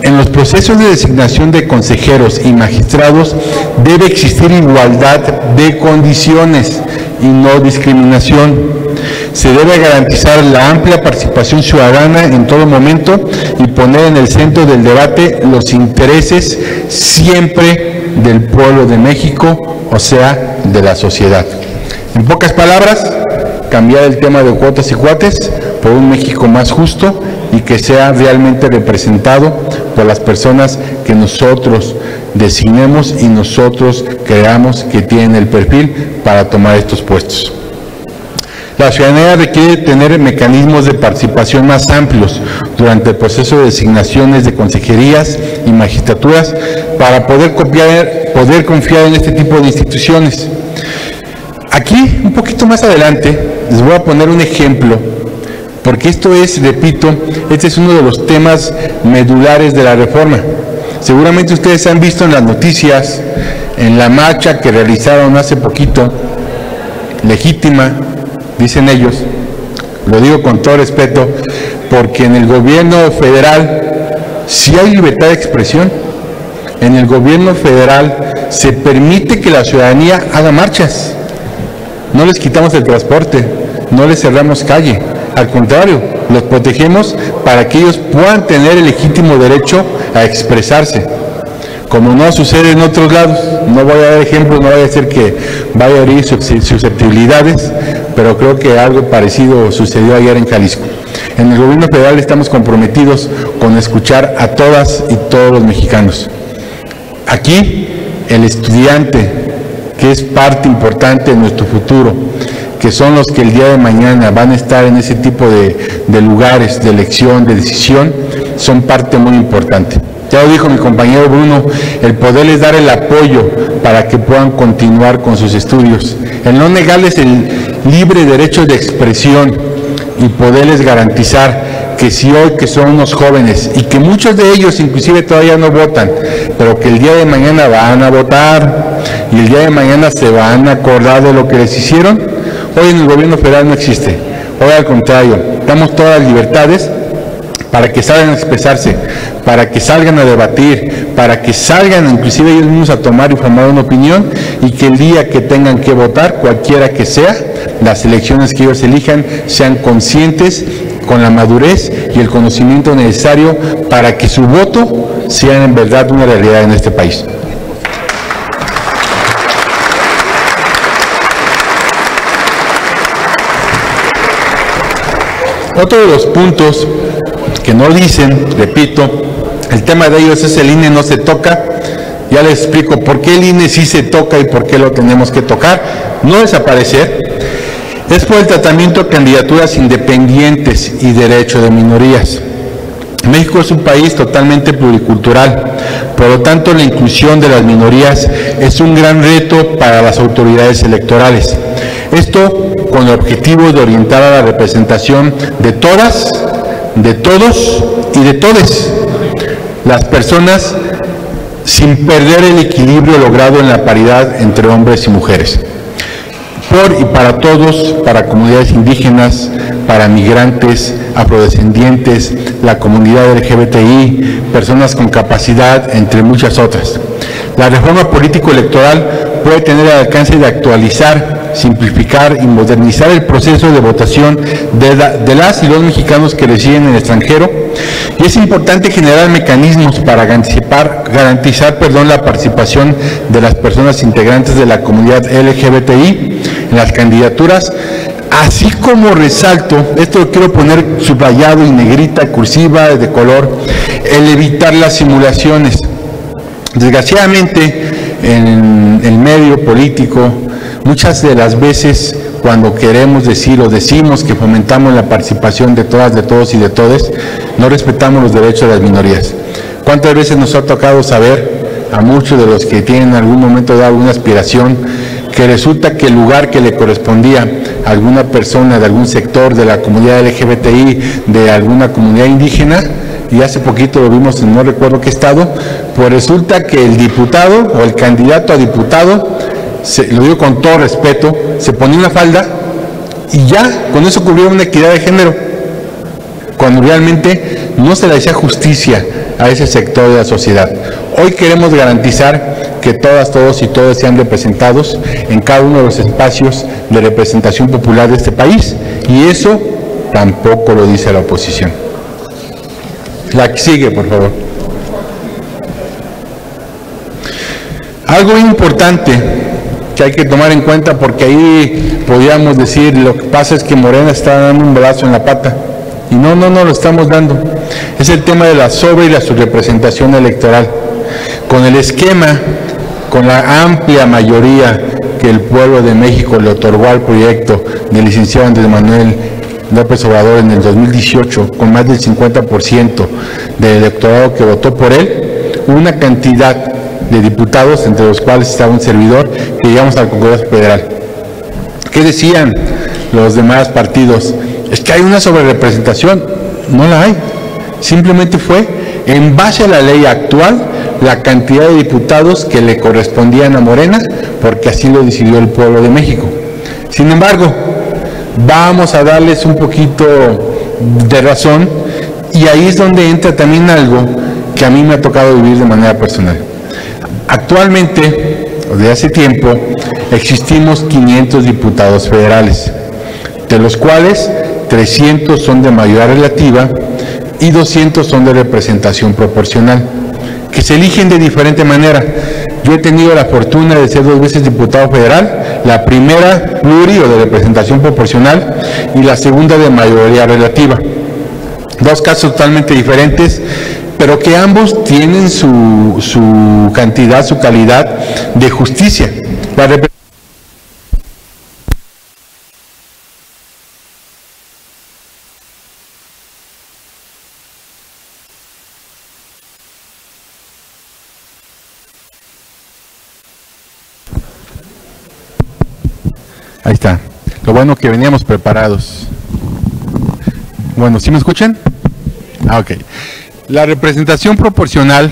En los procesos de designación de consejeros y magistrados debe existir igualdad de condiciones y no discriminación. Se debe garantizar la amplia participación ciudadana en todo momento y poner en el centro del debate los intereses siempre del pueblo de México, o sea, de la sociedad. En pocas palabras, cambiar el tema de cuotas y cuates por un México más justo y que sea realmente representado por las personas que nosotros designemos y nosotros creamos que tienen el perfil para tomar estos puestos. La ciudadanía requiere tener mecanismos de participación más amplios durante el proceso de designaciones de consejerías y magistraturas para poder confiar en este tipo de instituciones. Aquí, un poquito más adelante, les voy a poner un ejemplo, porque esto es, repito, este es uno de los temas medulares de la reforma. Seguramente ustedes han visto en las noticias, en la marcha que realizaron hace poquito, legítima, dicen ellos, lo digo con todo respeto, porque en el gobierno federal sí hay libertad de expresión. En el gobierno federal se permite que la ciudadanía haga marchas. No les quitamos el transporte, no les cerramos calle. Al contrario, los protegemos para que ellos puedan tener el legítimo derecho a expresarse. Como no sucede en otros lados, no voy a dar ejemplos, no vaya a ser que vaya a herir susceptibilidades, pero creo que algo parecido sucedió ayer en Jalisco. En el gobierno federal estamos comprometidos con escuchar a todas y todos los mexicanos. Aquí, el estudiante, que es parte importante de nuestro futuro, que son los que el día de mañana van a estar en ese tipo de lugares de elección, de decisión, son parte muy importante. Ya lo dijo mi compañero Bruno, el poderles dar el apoyo para que puedan continuar con sus estudios, el no negarles el libre derecho de expresión y poderles garantizar que si hoy que son unos jóvenes y que muchos de ellos inclusive todavía no votan, pero que el día de mañana van a votar y el día de mañana se van a acordar de lo que les hicieron, hoy en el gobierno federal no existe. Hoy al contrario, damos todas las libertades para que salgan a expresarse, para que salgan a debatir, para que salgan inclusive ellos mismos a tomar y formar una opinión y que el día que tengan que votar, cualquiera que sea, las elecciones que ellos elijan sean conscientes con la madurez y el conocimiento necesario para que su voto sea en verdad una realidad en este país. Otro de los puntos que no dicen, repito, el tema de ellos es el INE no se toca. Ya les explico por qué el INE sí se toca y por qué lo tenemos que tocar. No desaparecer, es por el tratamiento de candidaturas independientes y derecho de minorías. México es un país totalmente pluricultural, por lo tanto la inclusión de las minorías es un gran reto para las autoridades electorales. Esto con el objetivo de orientar a la representación de todas, de todos y de todes las personas sin perder el equilibrio logrado en la paridad entre hombres y mujeres. Por y para todos, para comunidades indígenas, para migrantes, afrodescendientes, la comunidad LGBTI, personas con capacidad, entre muchas otras. La reforma político-electoral puede tener el alcance de actualizar simplificar y modernizar el proceso de votación de las y los mexicanos que residen en el extranjero, y es importante generar mecanismos para garantizar la participación de las personas integrantes de la comunidad LGBTI en las candidaturas, así como resalto, esto lo quiero poner subrayado y negrita, cursiva, de color, el evitar las simulaciones. Desgraciadamente, en el medio político, muchas de las veces cuando queremos decir o decimos que fomentamos la participación de todas, de todos y de todes, no respetamos los derechos de las minorías. ¿Cuántas veces nos ha tocado saber a muchos de los que tienen en algún momento dado alguna aspiración que resulta que el lugar que le correspondía a alguna persona de algún sector de la comunidad LGBTI, de alguna comunidad indígena, y hace poquito lo vimos en no recuerdo qué estado, pues resulta que el diputado o el candidato a diputado, lo digo con todo respeto, se ponía una falda y ya con eso cubría una equidad de género, cuando realmente no se le hacía justicia a ese sector de la sociedad. Hoy queremos garantizar que todas, todos y todas sean representados en cada uno de los espacios de representación popular de este país, y eso tampoco lo dice la oposición. La que sigue, por favor. Algo importante que hay que tomar en cuenta, porque ahí podríamos decir, lo que pasa es que Morena está dando un brazo en la pata, y no lo estamos dando. Es el tema de la sobre y la subrepresentación electoral. Con el esquema, con la amplia mayoría que el pueblo de México le otorgó al proyecto del licenciado Andrés Manuel López Obrador en el 2018, con más del 50% del electorado que votó por él, una cantidad de diputados, entre los cuales estaba un servidor, que llegamos al Congreso Federal. ¿Qué decían los demás partidos? Es que hay una sobrerepresentación. No la hay. Simplemente fue, en base a la ley actual, la cantidad de diputados que le correspondían a Morena, porque así lo decidió el pueblo de México. Sin embargo, vamos a darles un poquito de razón, y ahí es donde entra también algo que a mí me ha tocado vivir de manera personal. Actualmente, desde hace tiempo, existimos 500 diputados federales, de los cuales 300 son de mayoría relativa y 200 son de representación proporcional, que se eligen de diferente manera. Yo he tenido la fortuna de ser 2 veces diputado federal, la primera pluri o de representación proporcional y la segunda de mayoría relativa. 2 casos totalmente diferentes, pero que ambos tienen su cantidad, su calidad de justicia. Ahí está. Lo bueno que veníamos preparados. Bueno, ¿sí me escuchan? Ok. La representación proporcional.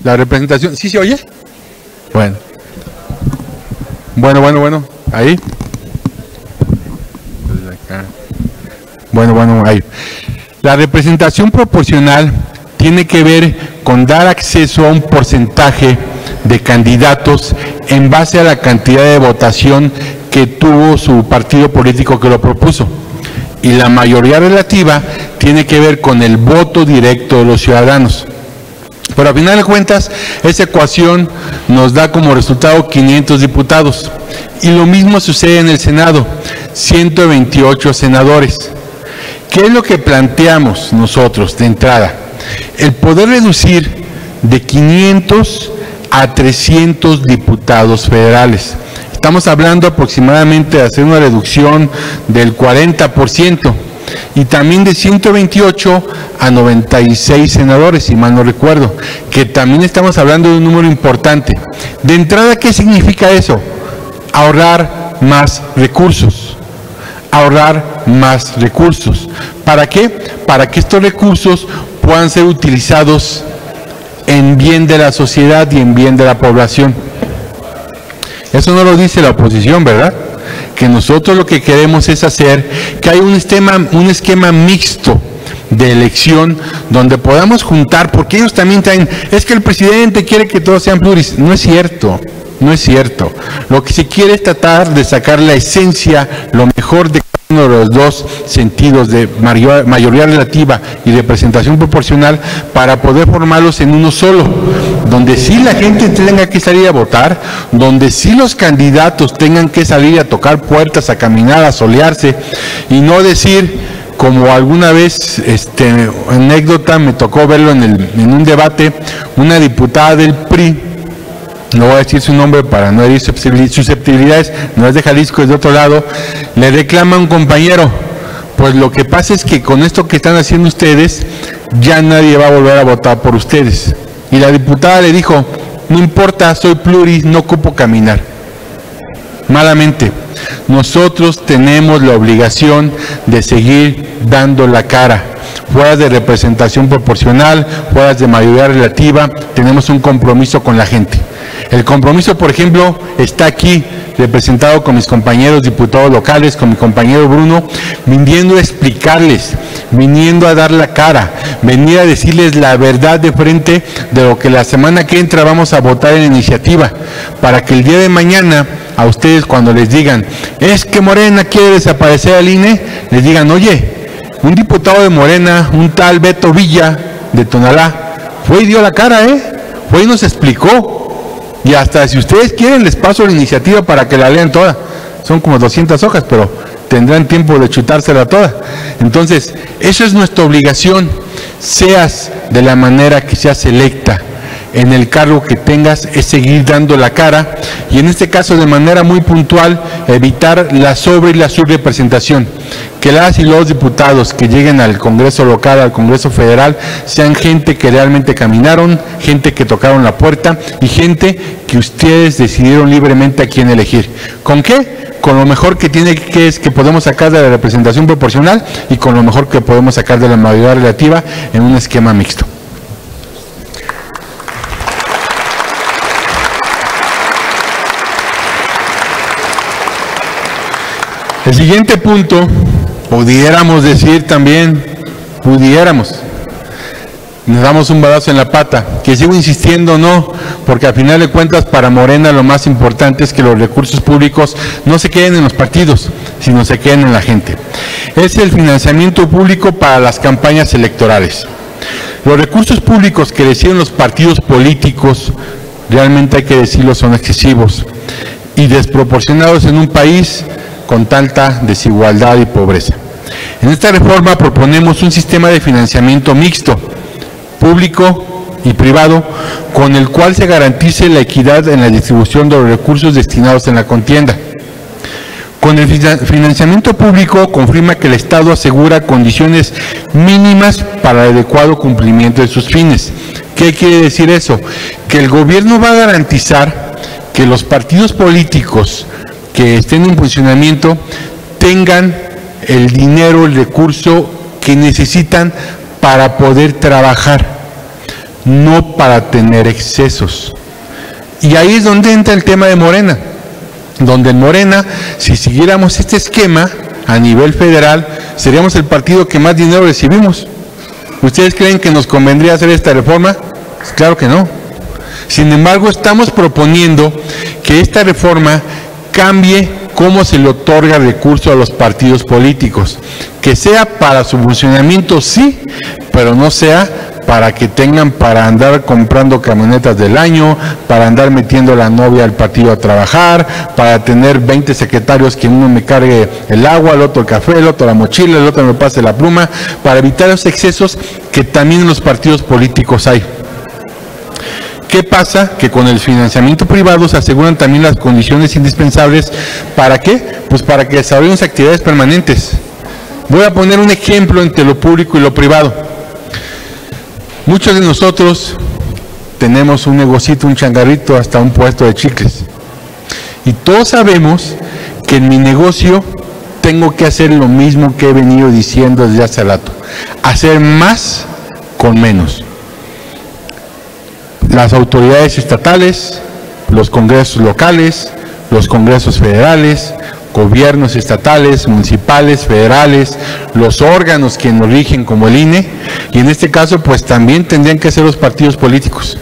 La representación... ¿Sí se oye? Bueno. Bueno. Ahí. Bueno, ahí. La representación proporcional tiene que ver con dar acceso a un porcentaje de candidatos en base a la cantidad de votación que tuvo su partido político que lo propuso. Y la mayoría relativa tiene que ver con el voto directo de los ciudadanos. Pero a final de cuentas, esa ecuación nos da como resultado 500 diputados. Y lo mismo sucede en el Senado, 128 senadores. ¿Qué es lo que planteamos nosotros de entrada? El poder reducir de 500 a 300 diputados federales. Estamos hablando aproximadamente de hacer una reducción del 40%, y también de 128 a 96 senadores, si mal no recuerdo, que también estamos hablando de un número importante. De entrada, ¿qué significa eso? Ahorrar más recursos. Ahorrar más recursos. ¿Para qué? Para que estos recursos puedan ser utilizados en bien de la sociedad y en bien de la población. Eso no lo dice la oposición, ¿verdad? Que nosotros lo que queremos es hacer que haya un esquema mixto de elección donde podamos juntar, porque ellos también traen, es que el presidente quiere que todos sean pluris. No es cierto, No es cierto. Lo que se quiere es tratar de sacar la esencia, lo mejor de uno de los dos sentidos de mayoría relativa y representación proporcional para poder formarlos en uno solo, donde sí la gente tenga que salir a votar, donde sí los candidatos tengan que salir a tocar puertas, a caminar, a solearse y no decir, como alguna vez, anécdota, me tocó verlo en un debate, una diputada del PRI, no voy a decir su nombre para no herir susceptibilidades, no es de Jalisco, es de otro lado, le reclama a un compañero, pues lo que pasa es que con esto que están haciendo ustedes, ya nadie va a volver a votar por ustedes. Y la diputada le dijo, no importa, soy pluris, no ocupo caminar. Malamente, nosotros tenemos la obligación de seguir dando la cara. Fuera de representación proporcional, fuera de mayoría relativa, tenemos un compromiso con la gente. El compromiso, por ejemplo, está aquí, representado con mis compañeros diputados locales, con mi compañero Bruno, viniendo a explicarles, viniendo a dar la cara, venir a decirles la verdad de frente de lo que la semana que entra vamos a votar en la iniciativa, para que el día de mañana a ustedes cuando les digan, es que Morena quiere desaparecer al INE, les digan, oye, un diputado de Morena, un tal Beto Villa de Tonalá, fue y dio la cara, fue y nos explicó. Y hasta si ustedes quieren les paso la iniciativa para que la lean toda. Son como 200 hojas, pero tendrán tiempo de chutársela toda. Entonces, eso es nuestra obligación, seas de la manera que seas electa, en el cargo que tengas, es seguir dando la cara y en este caso de manera muy puntual evitar la sobre y la subrepresentación. Que las y los diputados que lleguen al Congreso local, al Congreso federal, sean gente que realmente caminaron, gente que tocaron la puerta y gente que ustedes decidieron libremente a quién elegir. ¿Con qué? Con lo mejor que tiene que podemos sacar de la representación proporcional y con lo mejor que podemos sacar de la mayoría relativa en un esquema mixto. El siguiente punto, pudiéramos decir también, nos damos un balazo en la pata, que sigo insistiendo no, porque al final de cuentas para Morena lo más importante es que los recursos públicos no se queden en los partidos, sino se queden en la gente. Es el financiamiento público para las campañas electorales. Los recursos públicos que reciben los partidos políticos, realmente hay que decirlo, son excesivos y desproporcionados en un país con tanta desigualdad y pobreza. En esta reforma proponemos un sistema de financiamiento mixto, público y privado, con el cual se garantice la equidad en la distribución de los recursos destinados en la contienda. Con el financiamiento público confirma que el Estado asegura condiciones mínimas para el adecuado cumplimiento de sus fines. ¿Qué quiere decir eso? Que el gobierno va a garantizar que los partidos políticos que estén en funcionamiento tengan el dinero, el recurso que necesitan para poder trabajar, no para tener excesos. Y ahí es donde entra el tema de Morena, donde en Morena, si siguiéramos este esquema a nivel federal, seríamos el partido que más dinero recibimos. ¿Ustedes creen que nos convendría hacer esta reforma? Pues claro que no. Sin embargo, estamos proponiendo que esta reforma cambie cómo se le otorga recursos a los partidos políticos, que sea para su funcionamiento sí, pero no sea para que tengan para andar comprando camionetas del año, para andar metiendo a la novia al partido a trabajar, para tener 20 secretarios que uno me cargue el agua, el otro el café, el otro la mochila, el otro me pase la pluma, para evitar los excesos que también en los partidos políticos hay. ¿Qué pasa? Que con el financiamiento privado se aseguran también las condiciones indispensables. ¿Para qué? Pues para que desarrollen actividades permanentes. Voy a poner un ejemplo entre lo público y lo privado. Muchos de nosotros tenemos un negocito, un changarrito, hasta un puesto de chicles. Y todos sabemos que en mi negocio tengo que hacer lo mismo que he venido diciendo desde hace rato. Hacer más con menos. Las autoridades estatales, los congresos locales, los congresos federales, gobiernos estatales, municipales, federales, los órganos que nos rigen como el INE, y en este caso pues también tendrían que ser los partidos políticos.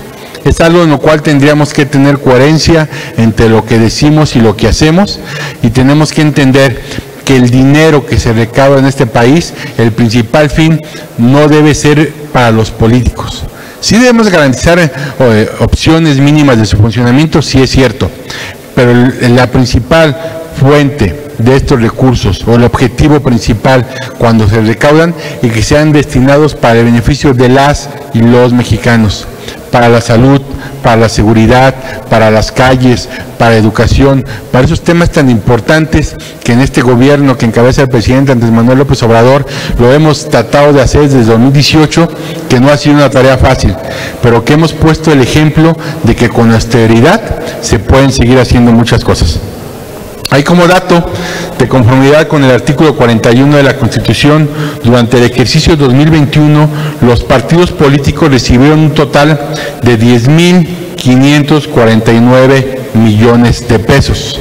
es algo en lo cual tendríamos que tener coherencia entre lo que decimos y lo que hacemos, y tenemos que entender que el dinero que se recauda en este país, el principal fin no debe ser para los políticos. Sí debemos garantizar opciones mínimas de su funcionamiento, sí es cierto, pero la principal fuente de estos recursos, o el objetivo principal cuando se recaudan, y que sean destinados para el beneficio de las y los mexicanos, para la salud, para la seguridad, para las calles, para educación, para esos temas tan importantes que en este gobierno que encabeza el presidente Andrés Manuel López Obrador lo hemos tratado de hacer desde 2018, que no ha sido una tarea fácil, pero que hemos puesto el ejemplo de que con austeridad se pueden seguir haciendo muchas cosas. Hay como dato, de conformidad con el artículo 41 de la Constitución, durante el ejercicio 2021, los partidos políticos recibieron un total de 10.549 millones de pesos.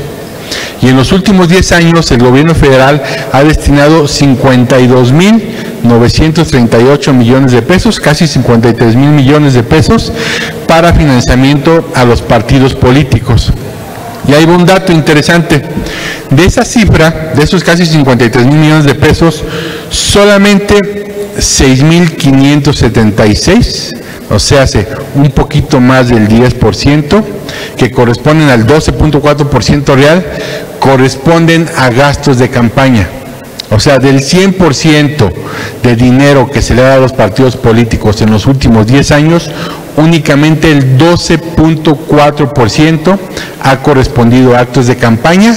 Y en los últimos 10 años, el gobierno federal ha destinado 52.938 millones de pesos, casi 53.000 millones de pesos, para financiamiento a los partidos políticos. Y hay un dato interesante, de esa cifra, de esos casi 53.000 millones de pesos, solamente 6.576, o sea, un poquito más del 10%, que corresponden al 12.4% real, corresponden a gastos de campaña. O sea, del 100% de dinero que se le da a los partidos políticos en los últimos 10 años, únicamente el 12.4% ha correspondido a actos de campaña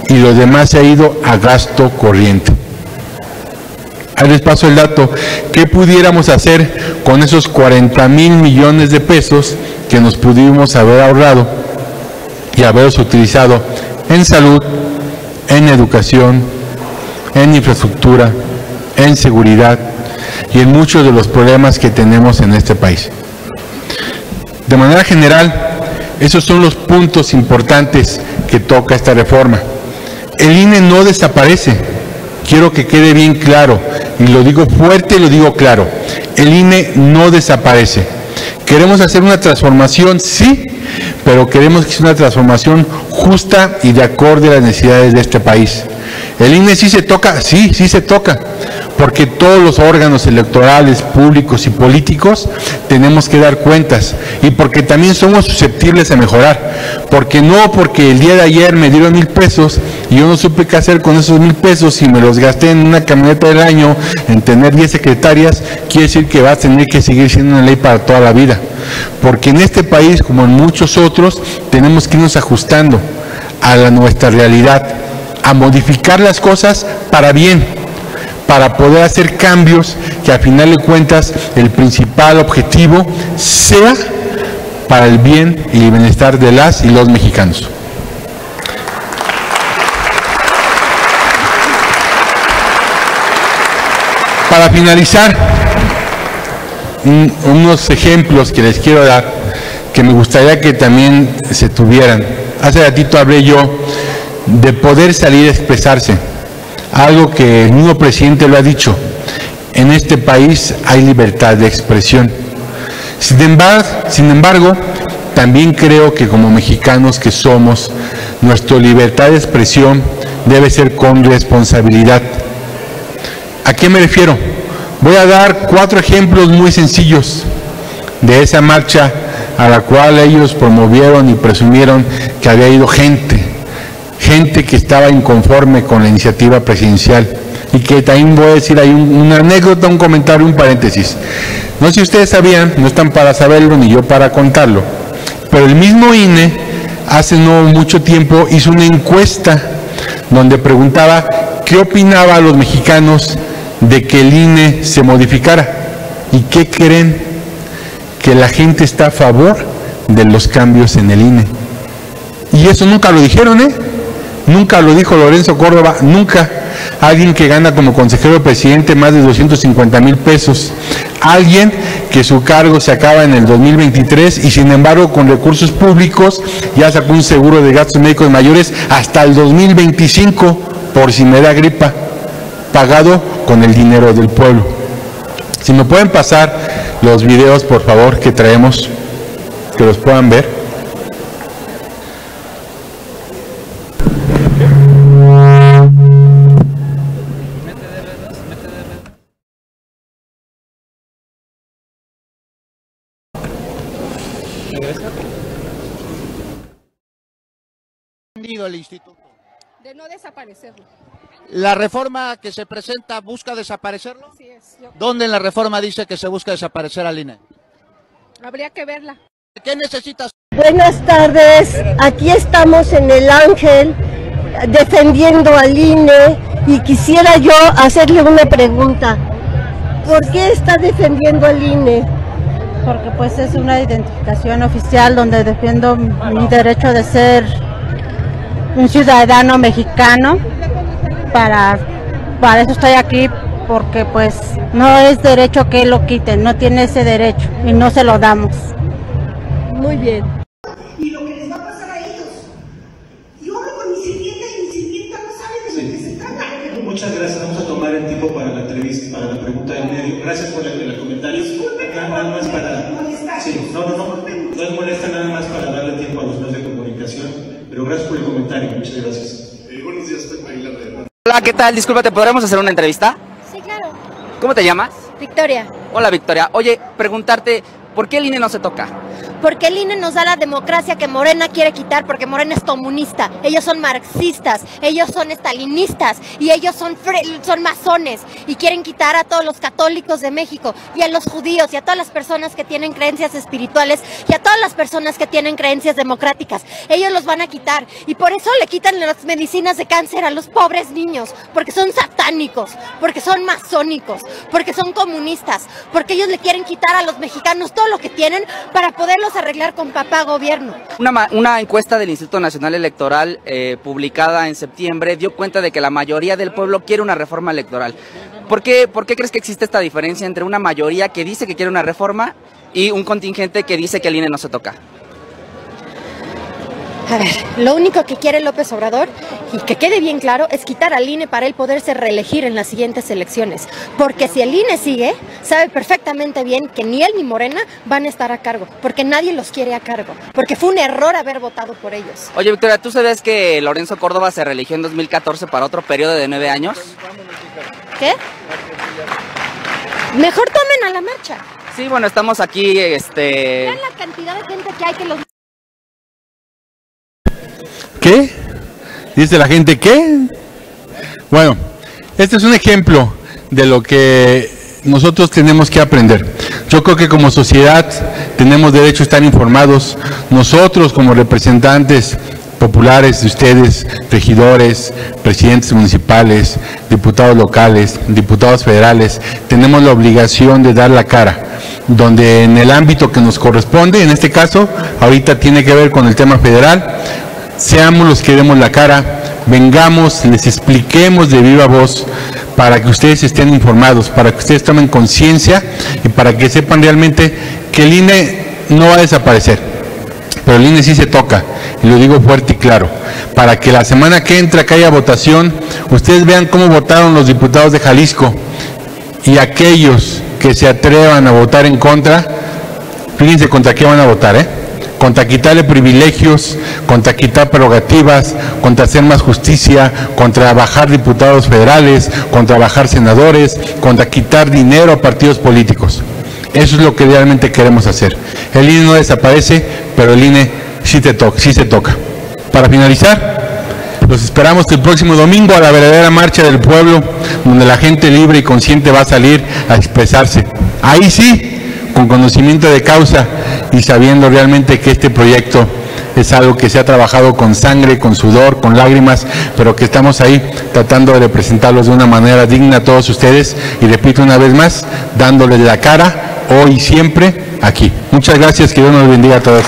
y lo demás se ha ido a gasto corriente. Ahí les paso el dato. ¿Qué pudiéramos hacer con esos 40.000 millones de pesos que nos pudimos haber ahorrado y haberlos utilizado en salud, en educación, en infraestructura, en seguridad y en muchos de los problemas que tenemos en este país? De manera general, esos son los puntos importantes que toca esta reforma. El INE no desaparece, quiero que quede bien claro, y lo digo fuerte y lo digo claro, el INE no desaparece. Queremos hacer una transformación, sí, pero queremos que sea una transformación justa y de acorde a las necesidades de este país. El INE sí se toca, sí se toca, porque todos los órganos electorales, públicos y políticos tenemos que dar cuentas, y porque también somos susceptibles a mejorar, porque el día de ayer me dieron 1,000 pesos y yo no supe qué hacer con esos 1,000 pesos y me los gasté en una camioneta del año, en tener 10 secretarias, quiere decir que va a tener que seguir siendo una ley para toda la vida, porque en este país, como en muchos otros, tenemos que irnos ajustando a nuestra realidad, a modificar las cosas para bien, para poder hacer cambios que a final de cuentas el principal objetivo sea para el bien y el bienestar de las y los mexicanos. Para finalizar, unos ejemplos que les quiero dar, que me gustaría que también se tuvieran. Hace ratito hablé yo de poder salir a expresarse, algo que el mismo presidente lo ha dicho: en este país hay libertad de expresión. Sin embargo, también creo que como mexicanos que somos, nuestra libertad de expresión debe ser con responsabilidad. ¿A qué me refiero? Voy a dar 4 ejemplos muy sencillos de esa marcha a la cual ellos promovieron y presumieron que había ido gente que estaba inconforme con la iniciativa presidencial, y que también voy a decir ahí una anécdota, un comentario, un paréntesis. No sé si ustedes sabían, no están para saberlo ni yo para contarlo, pero el mismo INE hace no mucho tiempo hizo una encuesta donde preguntaba qué opinaba a los mexicanos de que el INE se modificara. ¿Y qué creen? Que la gente está a favor de los cambios en el INE. Y eso nunca lo dijeron, nunca lo dijo Lorenzo Córdoba, nunca. Alguien que gana como consejero presidente más de 250,000 pesos, alguien que su cargo se acaba en el 2023 y sin embargo con recursos públicos ya sacó un seguro de gastos médicos mayores hasta el 2025 por si me da gripa, pagado con el dinero del pueblo. Si me pueden pasar los videos, por favor, que traemos. que los puedan ver. El instituto de no desaparecerlo. La reforma que se presenta busca desaparecerlo. Así es. ¿Dónde en la reforma dice que se busca desaparecer al INE? Habría que verla. ¿Qué necesitas? Buenas tardes, aquí estamos en El Ángel defendiendo al INE y quisiera yo hacerle una pregunta. ¿Por qué está defendiendo al INE? Porque pues es una identificación oficial donde defiendo mi derecho de ser un ciudadano mexicano. Para eso estoy aquí, porque pues no es derecho que lo quiten, no tiene ese derecho y no se lo damos. Muy bien. Y lo que les va a pasar a ellos. Yo hablo con mi sirvienta y mi sirvienta no sabe de lo que se trata. Muchas gracias, vamos a tomar el tiempo para la entrevista, para la pregunta del medio. Gracias por el comentario. Nada más para... Sí, no es molesta, nada más para darle tiempo a los medios de comunicación, pero gracias por el comentario, muchas gracias. Buenos días, estoy Maila. Hola, ¿qué tal? Disculpa, ¿te podremos hacer una entrevista? Sí, claro. ¿Cómo te llamas? Victoria. Hola, Victoria. Oye, preguntarte, ¿por qué el INE no se toca? Porque el INE nos da la democracia que Morena quiere quitar, porque Morena es comunista, ellos son marxistas, ellos son estalinistas y ellos son masones y quieren quitar a todos los católicos de México y a los judíos y a todas las personas que tienen creencias espirituales y a todas las personas que tienen creencias democráticas. Ellos los van a quitar y por eso le quitan las medicinas de cáncer a los pobres niños, porque son satánicos, porque son masónicos, porque son comunistas, porque ellos le quieren quitar a los mexicanos todo lo que tienen para poderlos arreglar con papá gobierno. Una encuesta del Instituto Nacional Electoral publicada en septiembre dio cuenta de que la mayoría del pueblo quiere una reforma electoral. ¿Por qué crees que existe esta diferencia entre una mayoría que dice que quiere una reforma y un contingente que dice que el INE no se toca? A ver, lo único que quiere López Obrador, y que quede bien claro, es quitar al INE para él poderse reelegir en las siguientes elecciones. Porque si el INE sigue, sabe perfectamente bien que ni él ni Morena van a estar a cargo, porque nadie los quiere a cargo, porque fue un error haber votado por ellos. Oye, Victoria, ¿tú sabes que Lorenzo Córdoba se reeligió en 2014 para otro periodo de 9 años? ¿Qué? Mejor tomen a la marcha. Sí, bueno, estamos aquí, Vean la cantidad de gente que hay que los... ¿Qué? ¿Dice la gente qué? Bueno, este es un ejemplo de lo que nosotros tenemos que aprender. Yo creo que como sociedad tenemos derecho a estar informados. Nosotros como representantes populares de ustedes, regidores, presidentes municipales, diputados locales, diputados federales, tenemos la obligación de dar la cara, donde en el ámbito que nos corresponde, en este caso, ahorita tiene que ver con el tema federal, seamos los que demos la cara, vengamos, les expliquemos de viva voz para que ustedes estén informados, para que ustedes tomen conciencia y para que sepan realmente que el INE no va a desaparecer, pero el INE sí se toca, y lo digo fuerte y claro, para que la semana que entra, que haya votación, ustedes vean cómo votaron los diputados de Jalisco y aquellos que se atrevan a votar en contra, fíjense contra qué van a votar, contra quitarle privilegios, contra quitar prerrogativas, contra hacer más justicia, contra bajar diputados federales, contra bajar senadores, contra quitar dinero a partidos políticos. Eso es lo que realmente queremos hacer. El INE no desaparece, pero el INE sí se toca. Para finalizar, los esperamos el próximo domingo a la verdadera marcha del pueblo, donde la gente libre y consciente va a salir a expresarse. Ahí sí, con conocimiento de causa y sabiendo realmente que este proyecto es algo que se ha trabajado con sangre, con sudor, con lágrimas, pero que estamos ahí tratando de representarlos de una manera digna a todos ustedes y repito una vez más, dándoles la cara hoy y siempre aquí. Muchas gracias, que Dios nos bendiga a todos.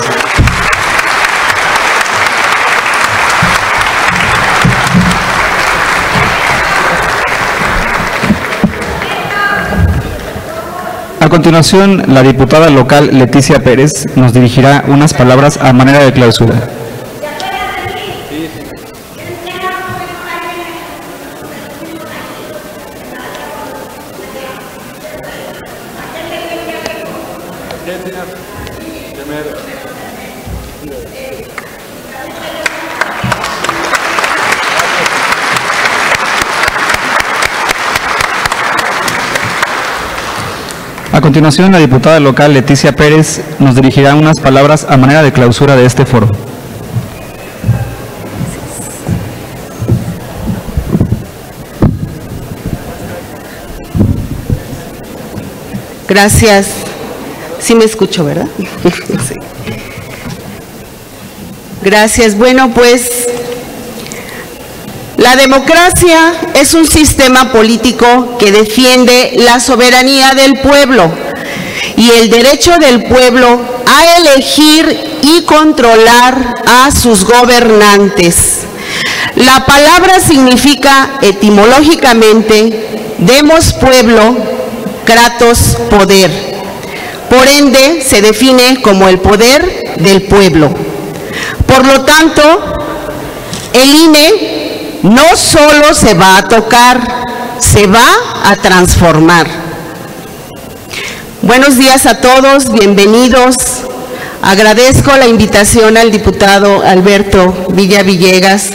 A continuación, la diputada local Leticia Pérez nos dirigirá unas palabras a manera de clausura. continuación, la diputada local Leticia Pérez nos dirigirá unas palabras a manera de clausura de este foro. Gracias. Sí me escucho, ¿verdad? Sí. Gracias. Bueno, pues la democracia es un sistema político que defiende la soberanía del pueblo y el derecho del pueblo a elegir y controlar a sus gobernantes. La palabra significa etimológicamente demos pueblo, kratos poder. Por ende, se define como el poder del pueblo. Por lo tanto, el INE no solo se va a tocar, se va a transformar. Buenos días a todos, bienvenidos. Agradezco la invitación al diputado Alberto Villa Villegas.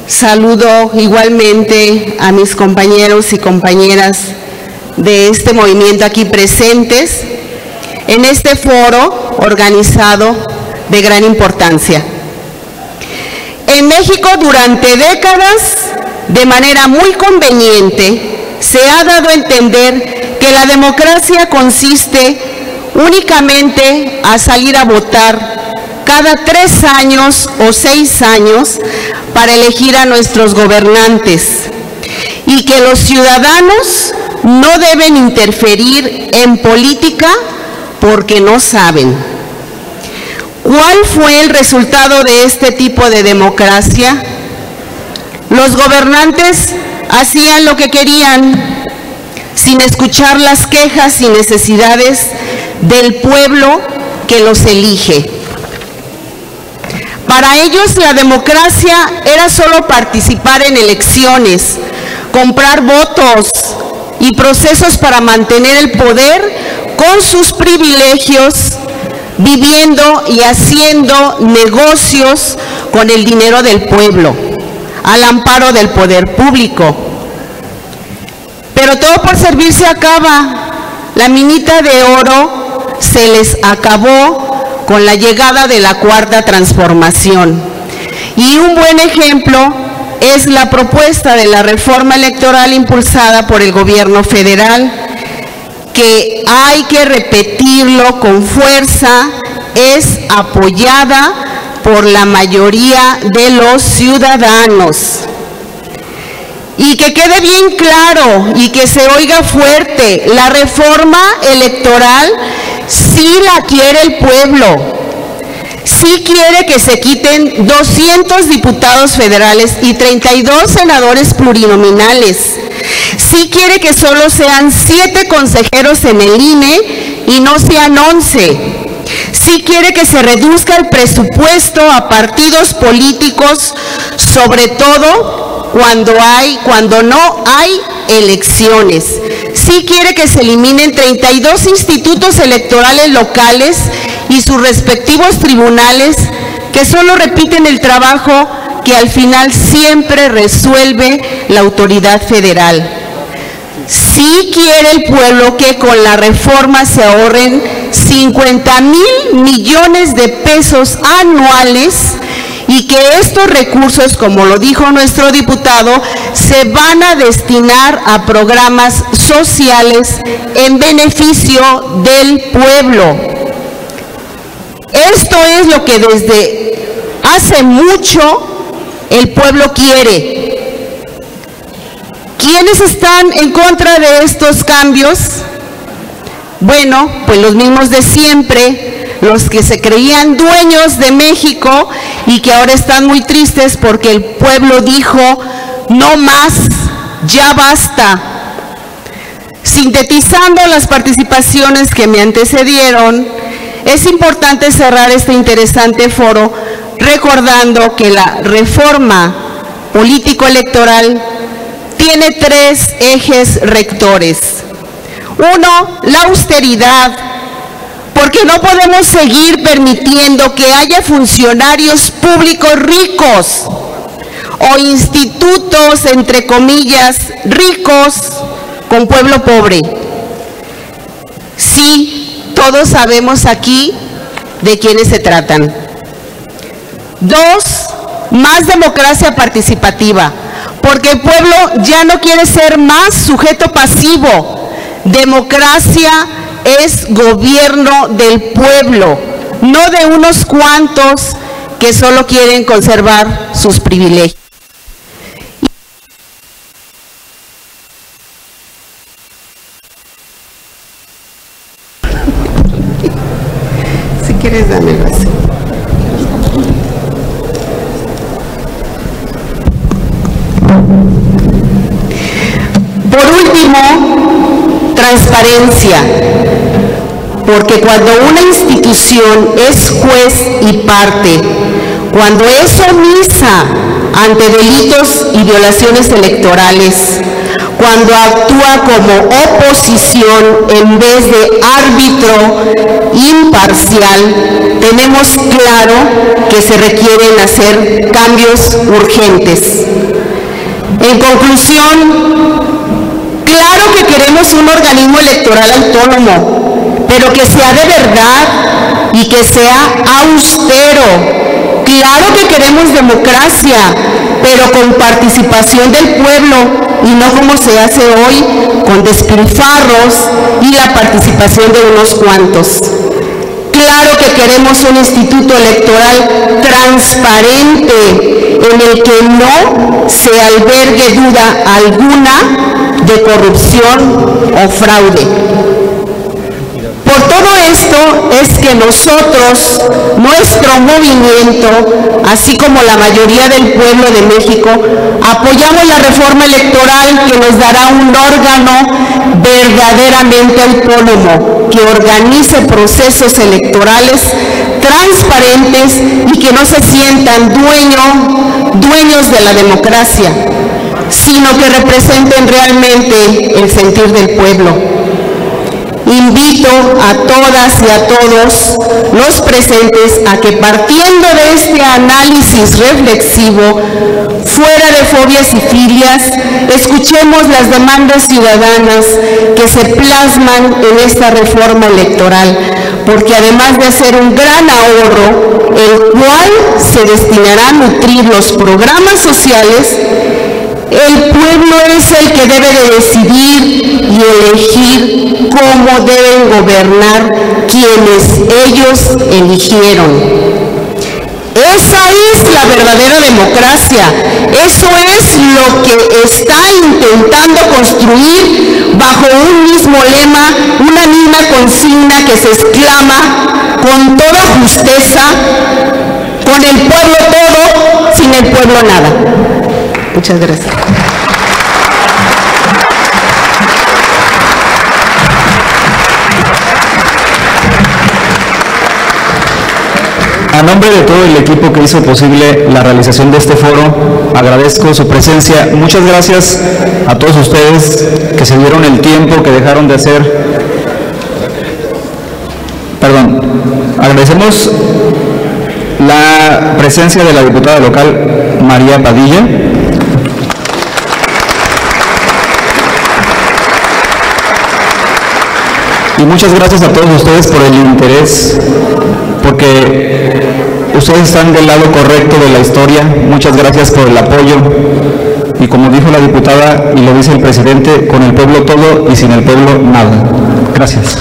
Saludo igualmente a mis compañeros y compañeras de este movimiento aquí presentes en este foro organizado de gran importancia. En México, durante décadas, de manera muy conveniente, se ha dado a entender que la democracia consiste únicamente a salir a votar cada 3 años o 6 años para elegir a nuestros gobernantes y que los ciudadanos no deben interferir en política porque no saben. ¿Cuál fue el resultado de este tipo de democracia? Los gobernantes hacían lo que querían, sin escuchar las quejas y necesidades del pueblo que los elige. Para ellos la democracia era solo participar en elecciones, comprar votos y procesos para mantener el poder con sus privilegios, viviendo y haciendo negocios con el dinero del pueblo, al amparo del poder público. Pero todo por servir se acaba. La minita de oro se les acabó con la llegada de la Cuarta Transformación. Y un buen ejemplo es la propuesta de la reforma electoral impulsada por el gobierno federal, que hay que repetirlo con fuerza, es apoyada por la mayoría de los ciudadanos. Y que quede bien claro y que se oiga fuerte, la reforma electoral sí la quiere el pueblo, sí quiere que se quiten 200 diputados federales y 32 senadores plurinominales, sí quiere que solo sean 7 consejeros en el INE y no sean 11, sí quiere que se reduzca el presupuesto a partidos políticos, sobre todo cuando no hay elecciones. Sí quiere que se eliminen 32 institutos electorales locales y sus respectivos tribunales que solo repiten el trabajo que al final siempre resuelve la autoridad federal. Sí quiere el pueblo que con la reforma se ahorren 50,000 millones de pesos anuales y que estos recursos, como lo dijo nuestro diputado, se van a destinar a programas sociales en beneficio del pueblo. Esto es lo que desde hace mucho el pueblo quiere. ¿Quiénes están en contra de estos cambios? Bueno, pues los mismos de siempre, los que se creían dueños de México y que ahora están muy tristes porque el pueblo dijo, no más, ya basta. Sintetizando las participaciones que me antecedieron, es importante cerrar este interesante foro recordando que la reforma político-electoral tiene 3 ejes rectores. 1, la austeridad, porque no podemos seguir permitiendo que haya funcionarios públicos ricos o institutos, entre comillas, ricos con pueblo pobre. Sí, todos sabemos aquí de quiénes se tratan. 2, más democracia participativa, porque el pueblo ya no quiere ser más sujeto pasivo. Democracia es gobierno del pueblo, no de unos cuantos que solo quieren conservar sus privilegios. Si quieres, dámelo así. Por último, transparencia, porque cuando una institución es juez y parte, cuando es omisa ante delitos y violaciones electorales, cuando actúa como oposición en vez de árbitro imparcial, tenemos claro que se requieren hacer cambios urgentes. En conclusión, claro que queremos un organismo electoral autónomo, pero que sea de verdad y que sea austero. Claro que queremos democracia, pero con participación del pueblo y no como se hace hoy, con despilfarros y la participación de unos cuantos. Claro que queremos un instituto electoral transparente en el que no se albergue duda alguna de corrupción o fraude. Por todo esto es que nosotros, nuestro movimiento, así como la mayoría del pueblo de México, apoyamos la reforma electoral que nos dará un órgano verdaderamente autónomo, que organice procesos electorales transparentes y que no se sientan dueños de la democracia, sino que representen realmente el sentir del pueblo. Invito a todas y a todos los presentes a que, partiendo de este análisis reflexivo, fuera de fobias y filias, escuchemos las demandas ciudadanas que se plasman en esta reforma electoral, porque además de hacer un gran ahorro, el cual se destinará a nutrir los programas sociales, el pueblo es el que debe de decidir y elegir cómo deben gobernar quienes ellos eligieron. Esa es la verdadera democracia. Eso es lo que está intentando construir bajo un mismo lema, una misma consigna que se exclama con toda justeza: con el pueblo todo, sin el pueblo nada. Muchas gracias. A nombre de todo el equipo que hizo posible la realización de este foro, agradezco su presencia. Muchas gracias a todos ustedes que se dieron el tiempo, que dejaron de hacer. Agradecemos la presencia de la diputada local María Padilla. Y muchas gracias a todos ustedes por el interés, porque ustedes están del lado correcto de la historia. Muchas gracias por el apoyo. Y como dijo la diputada y lo dice el presidente, con el pueblo todo y sin el pueblo nada. Gracias.